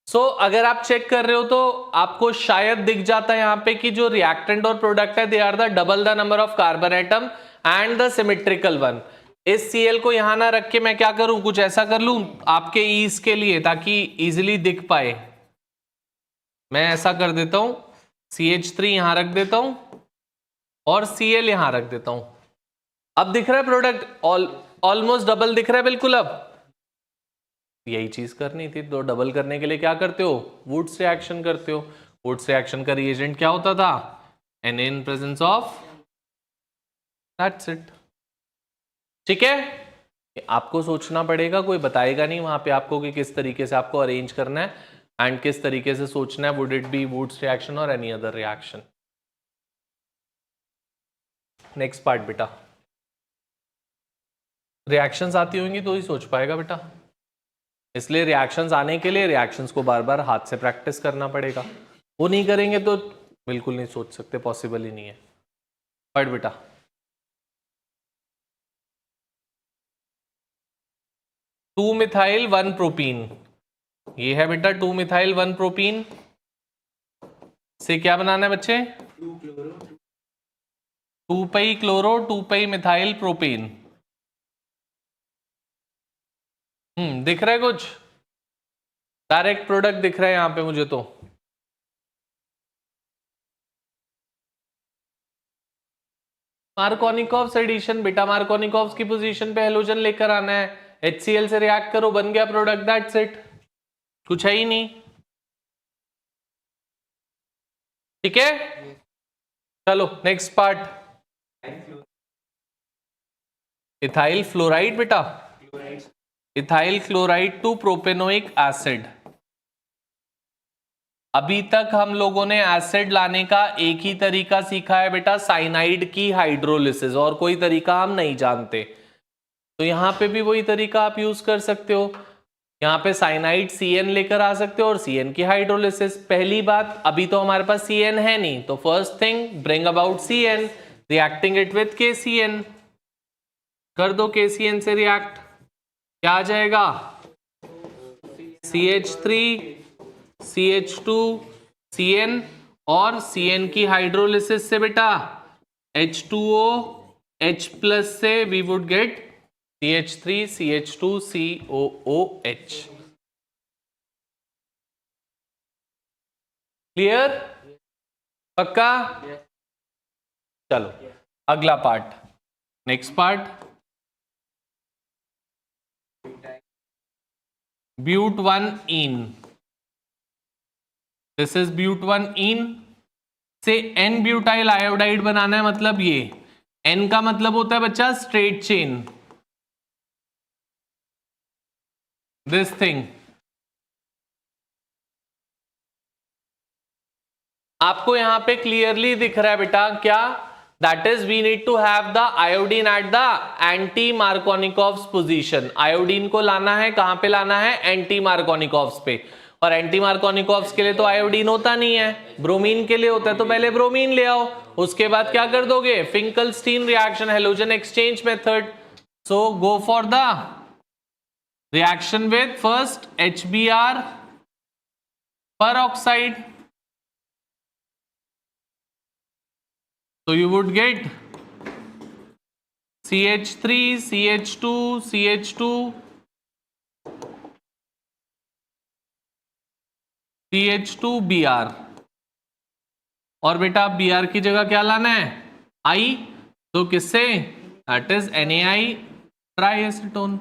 सो अगर आप चेक कर रहे हो तो आपको शायद दिख जाता है यहां पे कि जो रिएक्टेंट और प्रोडक्ट है they are the double the number of carbon atom and the symmetrical one. इस Cl को यहां ना रख के मैं क्या करूं, कुछ ऐसा कर लूं आपके ईज के लिए, ताकि इजीली दिख पाए। मैं ऐसा कर देता हूं, CH3 यहां रख देता हूं और Cl यहां रख देता हूं। अब दिख रहा है प्रोडक्ट, ऑलमोस्ट डबल दिख रहा है बिल्कुल। अब यही चीज करनी थी, तो डबल करने के लिए क्या करते हो, वुड्स रिएक्शन करते हो। वुड्स रिएक्शन का रिएजेंट क्या होता था, Na in presence of, that's it. ठीक है, आपको सोचना पड़ेगा, कोई बताएगा नहीं वहां पे आपको कि किस तरीके से आपको अरेंज करना है एंड किस तरीके से सोचना है, would it be Wurtz reaction or any other reaction. Next part बेटा, रिएक्शंस आती होंगी तो ही सोच पाएगा बेटा, इसलिए रिएक्शंस आने के लिए रिएक्शंस को बार बार हाथ से प्रैक्टिस करना पड़ेगा। वो नहीं करेंगे तो बिल्कुल नहीं सोच सकते, पॉसिबल ही नहीं है। पढ़ बेटा। टू मिथाइल 1 प्रोपीन, ये है बेटा 2 मिथाइल 1 प्रोपीन, से क्या बनाना है बच्चे, 2 पाई क्लोरो 2 पाई मिथाइल प्रोपेन। दिख रहा है कुछ, डायरेक्ट प्रोडक्ट दिख रहा है यहां पे मुझे तो। मार्कोनिकॉव्स एडिशन बेटा, मार्कोनिकॉव्स की पोजीशन पे हेलोजन लेकर आना है, HCl से रिएक्ट करो, बन गया प्रोडक्ट, दैट्स इट, कुछ है ही नहीं। ठीक है, चलो नेक्स्ट पार्ट, इथाइल फ्लोराइड बेटा, ethyl chloride to propanoic acid. अभी तक हम लोगों ने एसिड लाने का एक ही तरीका सीखा है बेटा, साइनाइड की हाइड्रोलिसिस, और कोई तरीका हम नहीं जानते। तो यहां पे भी वही तरीका आप यूज कर सकते हो। यहाँ पे साइनाइड CN लेकर आ सकते हो और CN की हाइड्रोलिसिस। पहली बात, अभी तो हमारे पास CN है नहीं, तो first thing bring about CN, reacting it with KCN। कर दो KCN से रिएक्ट, क्या आ जाएगा? CH3 CH2 CN, और CN की हाइड्रोलिसिस से बेटा H2O H प्लस से we would get CH3 CH2 COOH। Clear? पक्का? चलो अगला part, next part, but 1-ene। This is but 1-ene से N ब्यूटाइल आयोडाइड बनाना है। मतलब ये N का मतलब होता है बच्चा स्ट्रेट चेन, दिस थिंग। आपको यहां पे क्लियरली दिख रहा है बेटा क्या? That is we need to have the iodine at the anti Markovnikov's position. Iodine को लाना है, कहां पे लाना है? एंटी मार्कोनिकॉव्स पे। और एंटी मार्कोनिकॉव्स के लिए तो आयोडीन होता नहीं है, ब्रोमीन के लिए होता है, तो पहले ब्रोमीन ले आओ। उसके बाद क्या कर दोगे? Finkelstein reaction, halogen exchange method. So go for the reaction with first HBr peroxide. So you would get CH3 CH2 CH2 CH2Br, और बेटा Br की जगह क्या लाना है? I, तो किससे? That is NaI triacetone.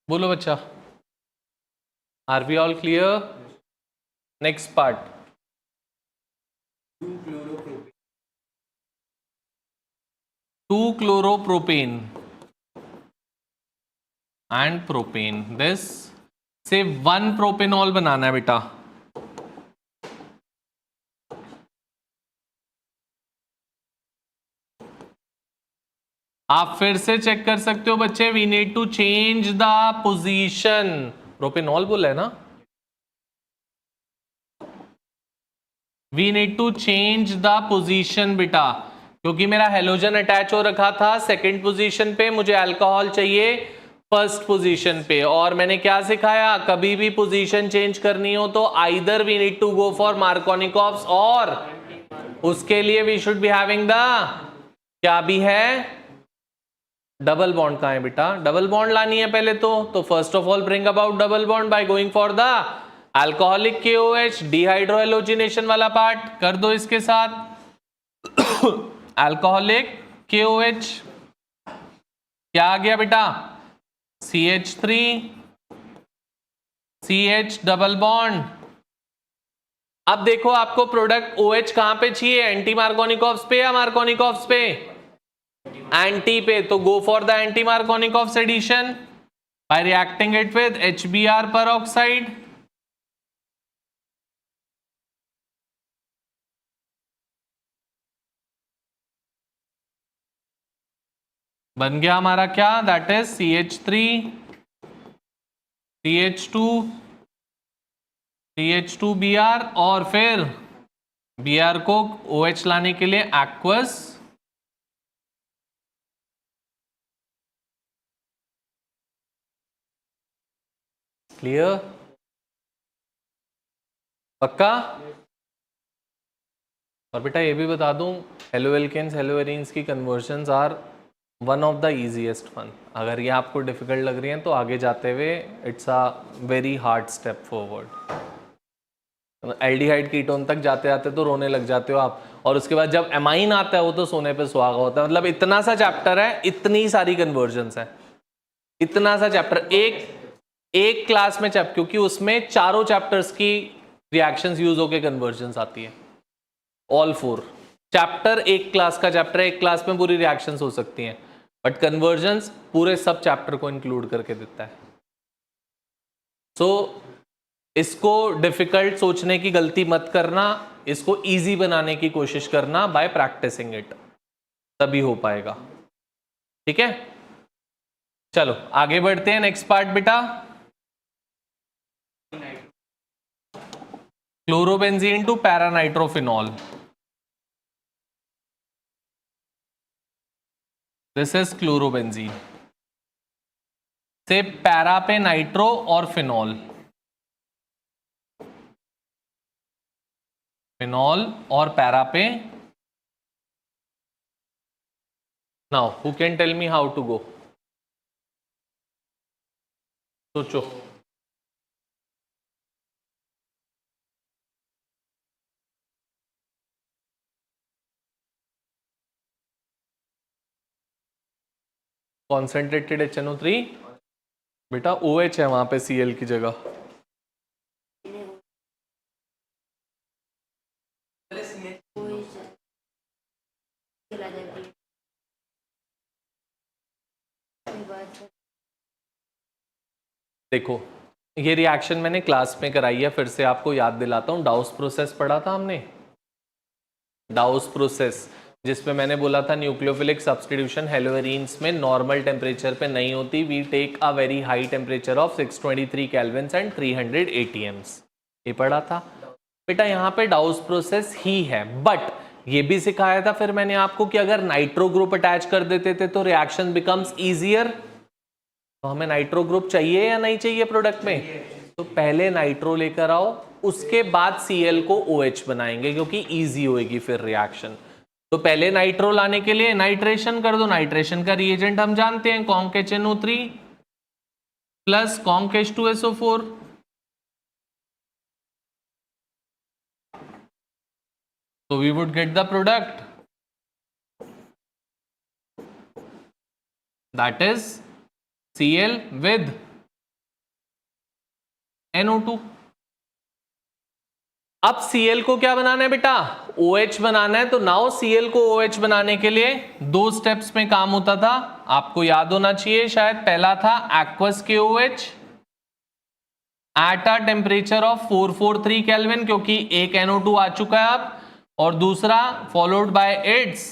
बोलो बच्चा, are we all clear? Next part, 2-chloropropane and propane। दिस से 1-propanol बनाना है बेटा। आप फिर से चेक कर सकते हो बच्चे, we need to change the position. Propanol बोला है ना? We need to change the position बेटा, क्योंकि मेरा हेलोजन अटैच हो रखा था सेकंड पोजीशन पे, मुझे अल्कोहल चाहिए फर्स्ट पोजीशन पे। और मैंने क्या सिखाया? कभी भी पोजीशन चेंज करनी हो तो either we need to go for Markovnikov's, और उसके लिए we should be having the, क्या भी है? Double bond. कहां है बेटा? डबल बॉन्ड लानी है पहले तो first of all bring about double bond by going for the alcoholic KOH, dehydrohalogenation वाला पार्ट कर दो इसके साथ। अल्कोहलिक KOH क्या आ गया बेटा? CH3 CH double bond. अब देखो आपको प्रोडक्ट OH कहां पे चाहिए? एंटी मार्कोनिकॉव्स पे या मार्कोनिकॉव्स पे? एंटी पे, तो go for the anti Markovnikov's addition by reacting it with HBr peroxide। बन गया हमारा क्या? That is CH3 CH2 CH2Br, और फिर Br को OH लाने के लिए एक्वस। क्लियर? पक्का? और बेटा ये भी बता दूं, हेलोएल्केन्स हेलोएरीन्स की conversions are one of the easiest one. अगर ये आपको डिफिकल्ट लग रही हैं तो आगे जाते हुए it's a very hard step forward. Aldehyde ketone तक जाते जाते तो रोने लग जाते हो आप, और उसके बाद जब एमाइन आता है वो तो सोने पे सुहागा होता है। मतलब इतना सा चैप्टर है, इतनी सारी कन्वर्जन्स है, इतना सा चैप्टर एक क्लास में चैप्टर, क्योंकि उसमें चारों चैप्टर्स की रिएक्शंस यूज होकर कन्वर्जन्स आती है। ऑल 4 चैप्टर, एक क्लास का चैप्टर है, एक क्लास में पूरी रिएक्शंस हो सकती हैं। बट कन्वर्जन्स पूरे सब चैप्टर को इंक्लूड करके देता है। सो इसको डिफिकल्ट सोचने की गलती मत करना, इसको इजी बनाने की कोशिश करना बाय प्रैक्टिसिंग इट, तभी हो पाएगा। ठीक है, चलो आगे बढ़ते हैं। नेक्स्ट पार्ट बेटा, chlorobenzene to para nitrophenol. This is chlorobenzene से पैरा पे नाइट्रो और फिनॉल, फिनॉल और पैरा पे। Now who can tell me how to go? सोचो। कॉन्सेंट्रेटेड HNO3 बेटा OH है वहां पे Cl की जगह। देखो ये रिएक्शन मैंने क्लास में कराई है, फिर से आपको याद दिलाता हूं। डाउस प्रोसेस पढ़ा था हमने, डाउस प्रोसेस, जिसमें मैंने बोला था न्यूक्लियोफिलिक सब्स्टिट्यूशन हेलोएरीन्स में नॉर्मल टेम्परेचर पे नहीं होती, we take a very high temperature of 623 kelvin and 300 ATMs। ये पढ़ा था बेटा। यहाँ पे डाउस प्रोसेस ही है, बट ये भी सिखाया था फिर मैंने आपको कि अगर नाइट्रो ग्रुप अटैच कर देते थे तो रिएक्शन बिकम्स ईजियर। तो हमें नाइट्रो ग्रुप चाहिए या नहीं चाहिए प्रोडक्ट में? तो पहले नाइट्रो लेकर आओ, उसके बाद Cl को OH बनाएंगे क्योंकि इजी होएगी फिर रिएक्शन। तो पहले नाइट्रो लाने के लिए नाइट्रेशन कर दो। नाइट्रेशन का रिएजेंट हम जानते हैं, conc HNO3 plus conc H2SO4। So we would get the product that is Cl with NO2। अब Cl को क्या बनाना है बेटा? OH बनाना है। तो नाउ Cl को OH बनाने के लिए दो स्टेप्स में काम होता था, आपको याद होना चाहिए शायद। पहला था aqueous KOH at a temperature of 443 kelvin, क्योंकि एक NO2 आ चुका है अब, और दूसरा followed by its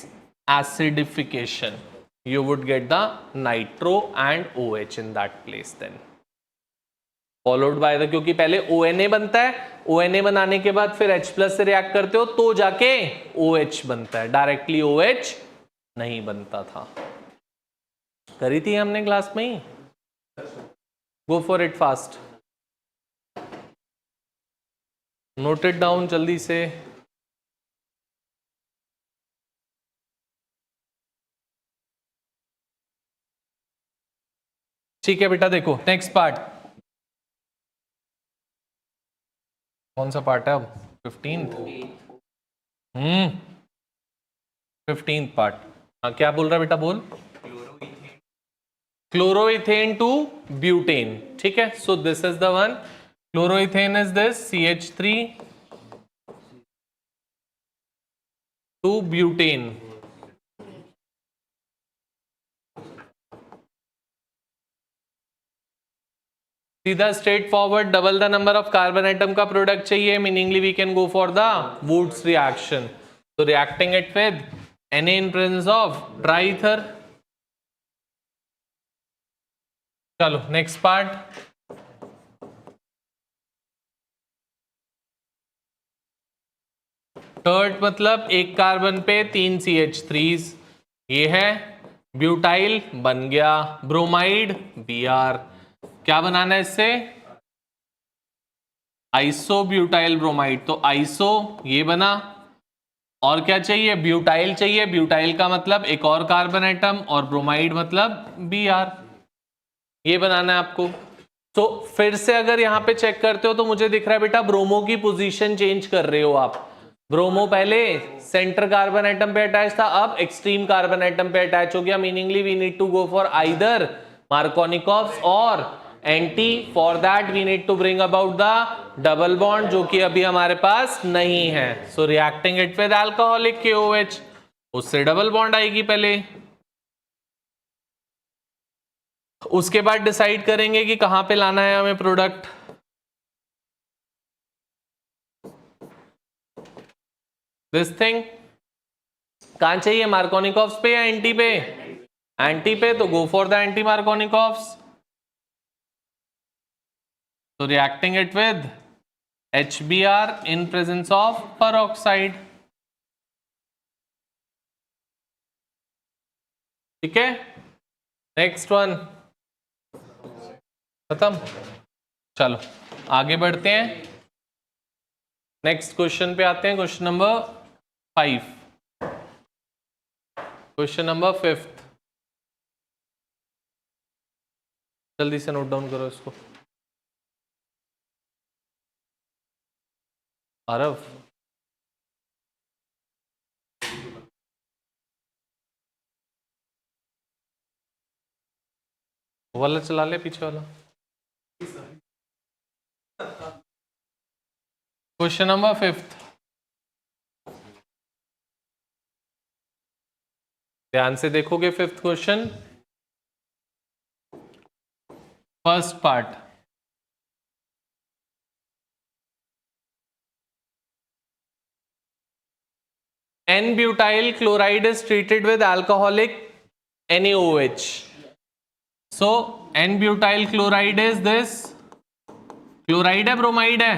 acidification. You would get the nitro and OH in that place then, followed by the, क्योंकि पहले ONA बनता है, ONA बनाने के बाद फिर H+ से रिएक्ट करते हो तो जाके OH बनता है, डायरेक्टली OH नहीं बनता था। करी थी हमने क्लास में ही। Go for it fast, note it down जल्दी से। ठीक है बेटा, देखो नेक्स्ट पार्ट। कौन सा पार्ट है अब? 15th। 15th part. हाँ क्या बोल रहा है बेटा, बोल। Chloroethane to butane. ठीक है, so this is the one. Chloroethane is this CH3 to butane. सीधा straightforward, double the number of carbon atom का प्रोडक्ट चाहिए, meaningly we can go for the Wurtz reaction. तो reacting it with Na in presence of dry ether. चलो next part. Tert मतलब एक carbon पे 3 CH3s, ये है ब्यूटाइल बन गया, ब्रोमाइड Br। क्या बनाना है इससे? Iso butyl bromide. तो आइसो ये बना, और क्या चाहिए? ब्यूटाइल चाहिए। ब्यूटाइल का मतलब एक और कार्बन एटम, और ब्रोमाइड मतलब Br। ये बनाना है आपको। तो फिर से अगर यहां पे चेक करते हो तो मुझे दिख रहा है बेटा ब्रोमो की पोजीशन चेंज कर रहे हो आप। ब्रोमो पहले सेंटर कार्बन एटम पे अटैच था, अब एक्सट्रीम कार्बन एटम पे अटैच हो गया, meaningly we need to go for either Markovnikov's or anti. For that we need to bring about the double bond, जो कि अभी हमारे पास नहीं है। So reacting it with alcoholic KOH, उससे डबल बॉन्ड आएगी पहले। उसके बाद डिसाइड करेंगे कि कहां पे लाना है हमें प्रोडक्ट। दिस थिंग कहां चाहिए, मार्कोनिकॉफ्स पे या एंटी पे? एंटी पे, तो go for the anti Markovnikov's. तो reacting it with HBr in presence of peroxide। ठीक है, नेक्स्ट वन खत्म। चलो आगे बढ़ते हैं, नेक्स्ट क्वेश्चन पे आते हैं। Question number 5, question number 5। जल्दी से नोट डाउन करो इसको। आरव, वो वाला चला ले, पीछे वाला। क्वेश्चन नंबर 5, ध्यान से देखोगे 5th question. First part, N-butyl chloride is treated with alcoholic NaOH. So N-butyl chloride is this, chloride है bromide है?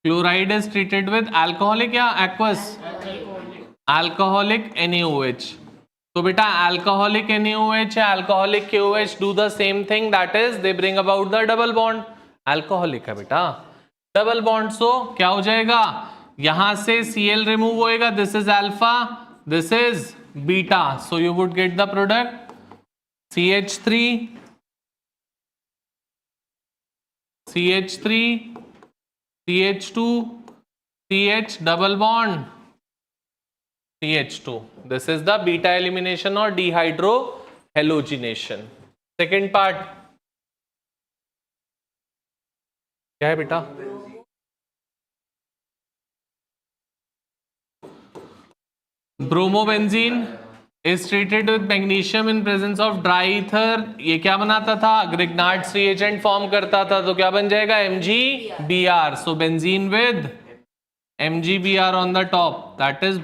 Chloride is treated with alcoholic या aqueous? Alcoholic NaOH. तो बेटा alcoholic NaOH या alcoholic KOH do the same thing, that is they bring about the double bond. Alcoholic है बेटा, double bond, so क्या हो जाएगा, यहां से Cl रिमूव होएगा, this is alpha, this is beta, so you would get the product CH3 CH2 CH double bond CH2. This is the beta elimination or dehydrohalogenation. Second part क्या है बेटा? Bromobenzene is treated with magnesium in presence of dry ether. ये क्या बनाता था, Grignard's reagent form करता था, तो क्या बन जाएगा, MgBr. so benzene with MgBr on the top, that is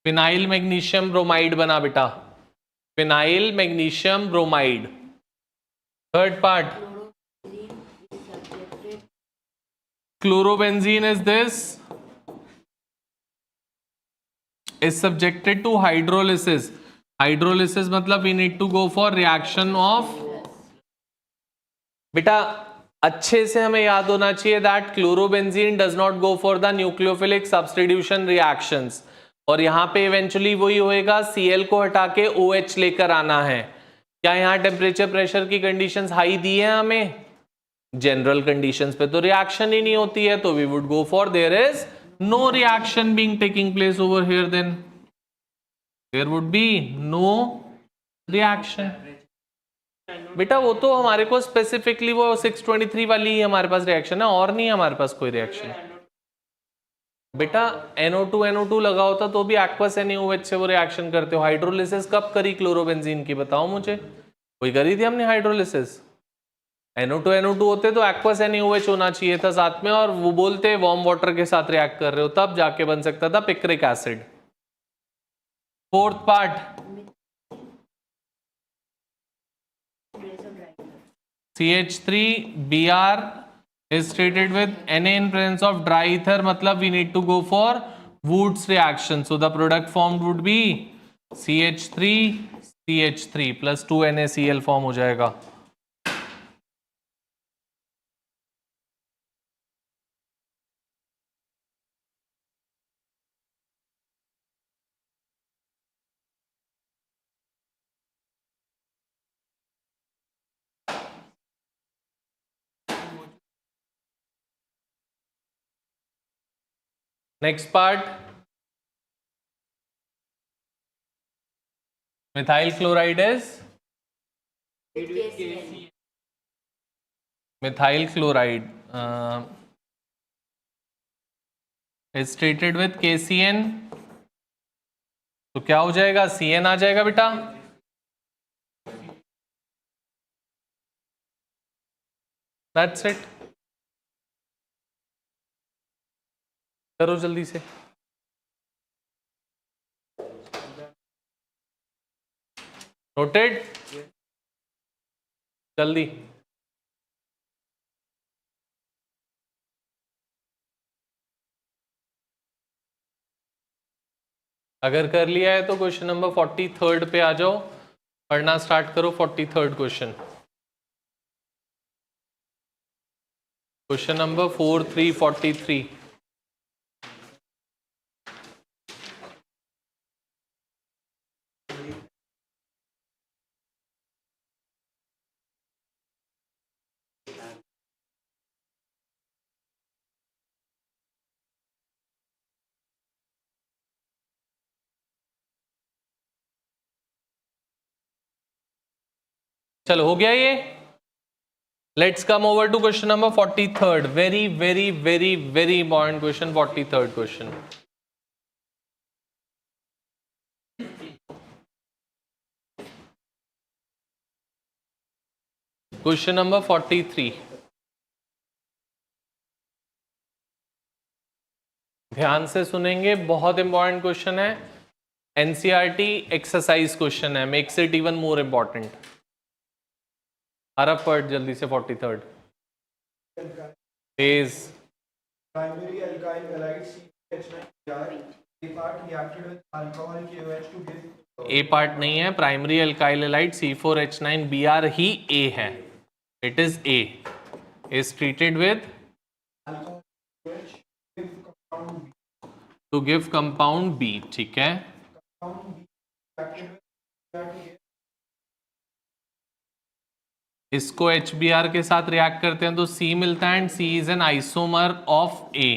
phenyl magnesium bromide बना बेटा, phenyl magnesium bromide. Third part, chlorobenzene is this, is subjected to hydrolysis. Hydrolysis मतलब we need to go for reaction of, बेटा अच्छे से हमें याद होना चाहिए that chlorobenzene does not go for the nucleophilic substitution reactions, और यहां पे इवेंचुअली वही होएगा, Cl को हटा के OH लेकर आना है। क्या यहां टेम्परेचर प्रेशर की कंडीशंस हाई दी है हमें? जनरल कंडीशंस पे तो रिएक्शन ही नहीं होती है, तो we would go for there is no reaction being taking place over here, then there would be no reaction. बेटा वो तो हमारे को स्पेसिफिकली वो 623 वाली ही हमारे पास रिएक्शन है, और नहीं हमारे पास कोई रिएक्शन। बेटा NO2 NO2 लगा होता तो भी एक्वस NaOH से वो रिएक्शन करते हो। हाइड्रोलिसिस कब करी क्लोरोबेंजीन की, बताओ मुझे, कोई करी थी हमने हाइड्रोलिसिस? NO2 NO2 होते तो एक्वस NaOH होना चाहिए था साथ में, और वो बोलते वार्म वाटर के साथ रिएक्ट कर रहे हो, तब जाके बन सकता था picric acid. Fourth part, CH3Br is treated with Na in presence of dry ether, मतलब we need to go for Woods reaction, so the product formed would be CH3 plus 2 NaCl form हो जाएगा। Next part, methyl chloride is, methyl chloride is treated with KCN तो क्या हो जाएगा, CN आ जाएगा बेटा। That's it, करो जल्दी से। नोटेड, जल्दी। अगर कर लिया है तो क्वेश्चन नंबर 43 पे आ जाओ, पढ़ना स्टार्ट करो। 43 क्वेश्चन, क्वेश्चन नंबर 4343। चलो हो गया ये। Let's come over to question number 43, very very very very important question. 43 question, question number 43, ध्यान से सुनेंगे, बहुत इंपॉर्टेंट क्वेश्चन है। एनसीईआरटी एक्सरसाइज क्वेश्चन है, makes it even more important. अरब पढ़ जल्दी से 43 page. Primary alkyl halide CH9Br. A part reacted with alcohol KOH to give. A part नहीं है, प्राइमरी अल्काइल हैलाइड C4H9Br ही ए है, it is A, is treated with Alcohol KOH give compound B. To give compound B. ठीक है, Compound B reacted with Br to give. इसको HBr के साथ react करते हैं तो C मिलता है, and C is an isomer of A।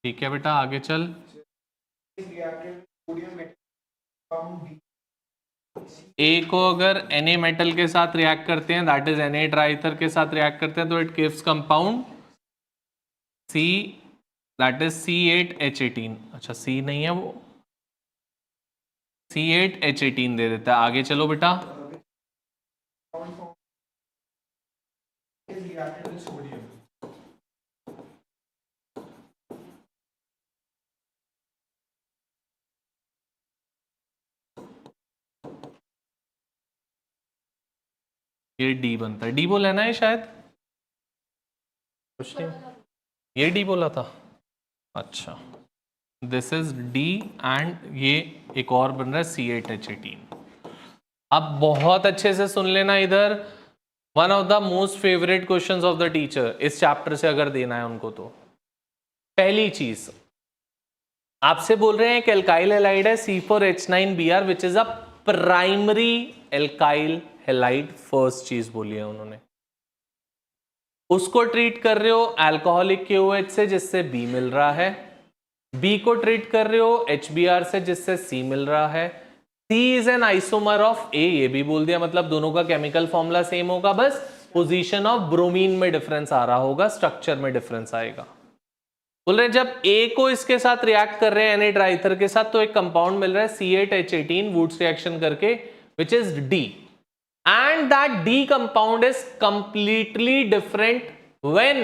ठीक है बेटा, आगे चल। Is reacted with sodium metal compound B. A को अगर Na मेटल के साथ रिएक्ट करते हैं, दैट इज Na ट्राइथर के साथ रिएक्ट करते हैं, तो it gives compound C, that is C8H18। अच्छा C नहीं है वो, C8H18 दे देता है। आगे चलो बेटा, Compound form is reacted with sodium. ये डी बनता है। डी बोला ना ये शायद, कुछ नहीं, ये डी बोला था। अच्छा, दिस इज डी एंड ये एक और बन रहा है C8H18। अब बहुत अच्छे से सुन लेना इधर, one of the most favourite questions of the teacher इस चैप्टर से अगर देना है उनको तो। पहली चीज आपसे बोल रहे हैं कि एल्काइल हैलाइड है C4H9Br which is a primary alkyl halide, first चीज बोली है उन्होंने। उसको ट्रीट कर रहे हो अल्कोहलिक KOH से जिससे B मिल रहा है, B को ट्रीट कर रहे हो HBr से जिससे C मिल रहा है। C is an isomer of A, ये भी बोल दिया, मतलब दोनों का केमिकल फॉर्मूला सेम होगा, बस पोजीशन ऑफ ब्रोमीन में डिफरेंस आ रहा होगा, स्ट्रक्चर में डिफरेंस आएगा। बोल रहे हैं जब A को इसके साथ रिएक्ट कर रहे हैं Na ट्राइथर के साथ, तो एक कंपाउंड मिल रहा है C8H18 वुड्स रिएक्शन करके, which is D, and that D compound is completely different when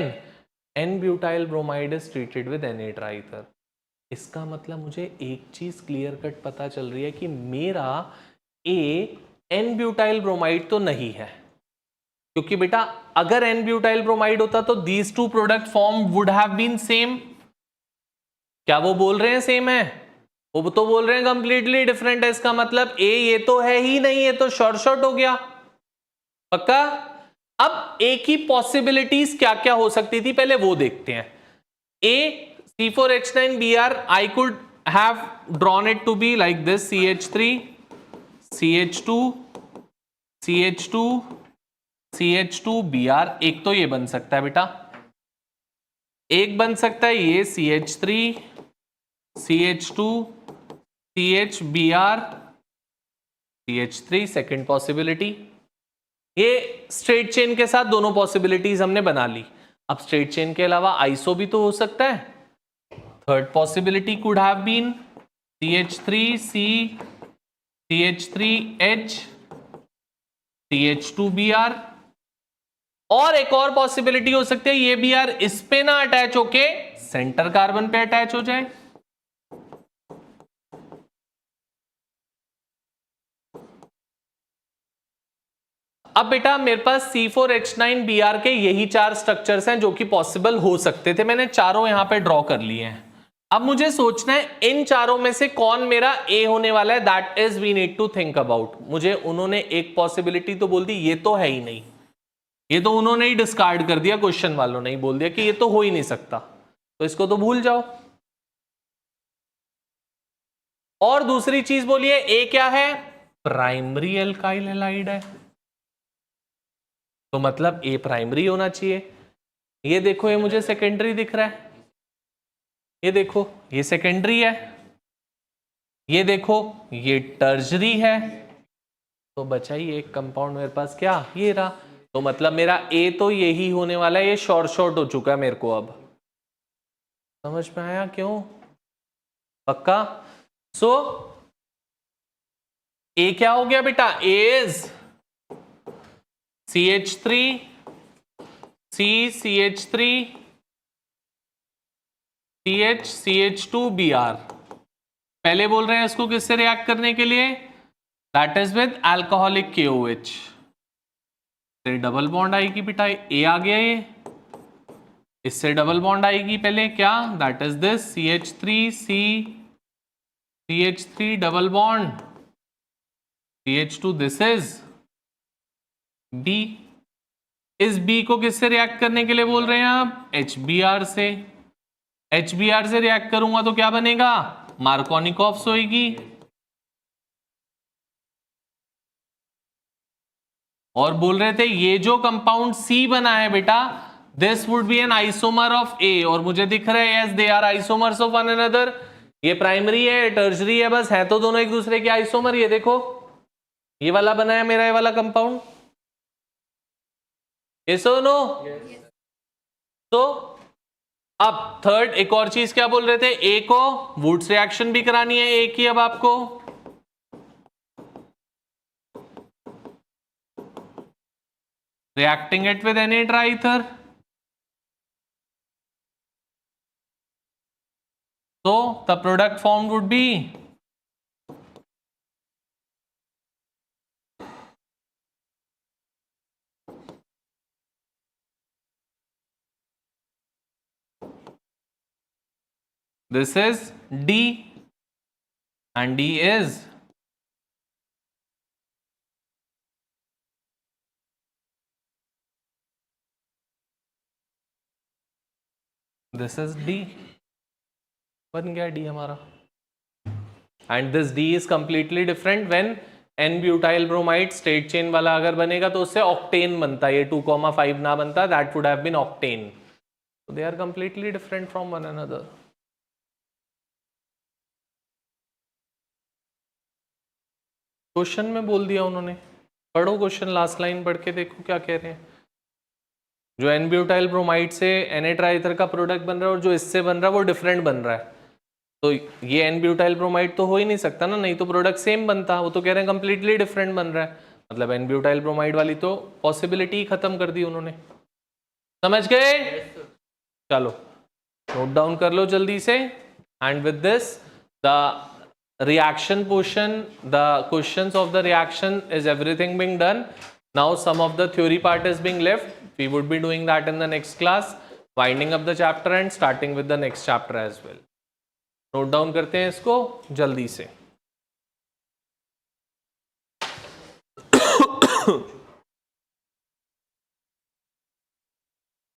N-butyl bromide is treated with Na triether। इसका मतलब मुझे एक चीज क्लियर कट पता चल रही है कि मेरा A N-butyl bromide तो नहीं है, क्योंकि बेटा अगर N-butyl bromide होता तो these two product form would have been same। क्या वो बोल रहे हैं सेम है? वो तो बोल रहे हैं कंप्लीटली डिफरेंट है। इसका मतलब A ये तो है ही नहीं, ये तो शॉर्ट शॉर्ट हो गया, पक्का। अब A की पॉसिबिलिटीज क्या क्या हो सकती थी पहले वो देखते हैं। A C4H9Br I could have drawn it to be like this, CH3 CH2 CH2 CH2Br। एक तो ये बन सकता है बेटा, एक बन सकता है ये CH3 CH2 CHBr CH3, second possibility. ये स्ट्रेट चेन के साथ दोनों पॉसिबिलिटीज हमने बना ली। अब स्ट्रेट चेन के अलावा आइसो भी तो हो सकता है, third possibility could have been CH3C, CH3H, CH2Br, और एक और पॉसिबिलिटी हो सकती है ये Br इस पे ना अटैच होके सेंटर कार्बन पे अटैच हो जाए। अब बेटा मेरे पास C4H9Br के यही 4 स्ट्रक्चर्स हैं जो कि पॉसिबल हो सकते थे, मैंने चारों यहां पे ड्रॉ कर लिए हैं। अब मुझे सोचना है इन चारों में से कौन मेरा A होने वाला है, that is we need to think about. मुझे उन्होंने एक पॉसिबिलिटी तो बोल दी, ये तो है ही नहीं, ये तो उन्होंने ही डिस्कार्ड कर दिया, क्वेश्चन वालों ने ही बोल दिया कि ये तो हो ही नहीं सकता, तो इसको तो भूल जाओ। और दूसरी चीज बोलिए A क्या है, प्राइमरी एल्काइल हैलाइड है, तो मतलब A प्राइमरी होना चाहिए। ये देखो ये मुझे सेकेंडरी दिख रहा है, ये देखो ये सेकेंडरी है, ये देखो ये टर्जरी है, तो बचा ही एक कंपाउंड मेरे पास, क्या ये रहा। तो मतलब मेरा A तो यही होने वाला है, ये शॉर्ट हो चुका है मेरे को। अब समझ में आया क्यों, पक्का। सो A क्या हो गया बेटा, A is CH3 C CH3 CH CH2Br। पहले बोल रहे हैं इसको किससे रिएक्ट करने के लिए, that is with alcoholic KOH। से डबल बॉन्ड आएगी बेटा, A आ गया ये, इससे डबल बॉन्ड आएगी पहले, क्या, that is this CH3C CH3 double bond CH2, this is B। इस B को किससे रिएक्ट करने के लिए बोल रहे हैं आप, HBr से। HBr से रिएक्ट करूंगा तो क्या बनेगा, मार्कोनिकॉफ्स होगी। और बोल रहे थे ये जो कंपाउंड C बना है बेटा, this would be an isomer of A, और मुझे दिख रहा है yes they are isomers of one another. ये प्राइमरी है, टर्जरी है, बस है तो दोनों एक दूसरे के आइसोमर। ये देखो ये वाला बना है मेरा, ये वाला कंपाउंड, यस और नो। तो अब थर्ड एक और चीज क्या बोल रहे थे, ए को वुड्स रिएक्शन भी करानी है ए की। अब आपको रिएक्टिंग इट विद एनी ट्राइथर, तो the product form would be this is D and D is this is D, बन गया D हमारा। And this D is completely different when n butyl bromide straight chain वाला अगर बनेगा तो उससे octane बनता है, ये 2,5 ना बनता, that would have been octane. So they are completely different from one another. Question में बोल दिया उन्होंने, पढ़ो क्वेश्चन, लास्ट लाइन पढ़ के देखो क्या कह रहे हैं। जो एन ब्यूटाइल ब्रोमाइड से Na ट्राइथर का प्रोडक्ट बन रहा है और जो इससे बन रहा है वो डिफरेंट बन रहा है, तो ये एन ब्यूटाइल ब्रोमाइड तो हो ही नहीं सकता ना, नहीं तो प्रोडक्ट सेम बनता। वो तो कह रहे हैं कंप्लीटली डिफरेंट बन रहा है, मतलब एन ब्यूटाइल ब्रोमाइड वाली तो पॉसिबिलिटी ही खत्म कर दी उन्होंने। समझ गए, चलो नोट डाउन कर लो जल्दी से। And with this the reaction portion, the questions of the reaction is everything being done. Now some of the theory part is being left. We would be doing that in the next class, winding up the chapter and starting with the next chapter as well. Note down करते हैं इसको जल्दी से।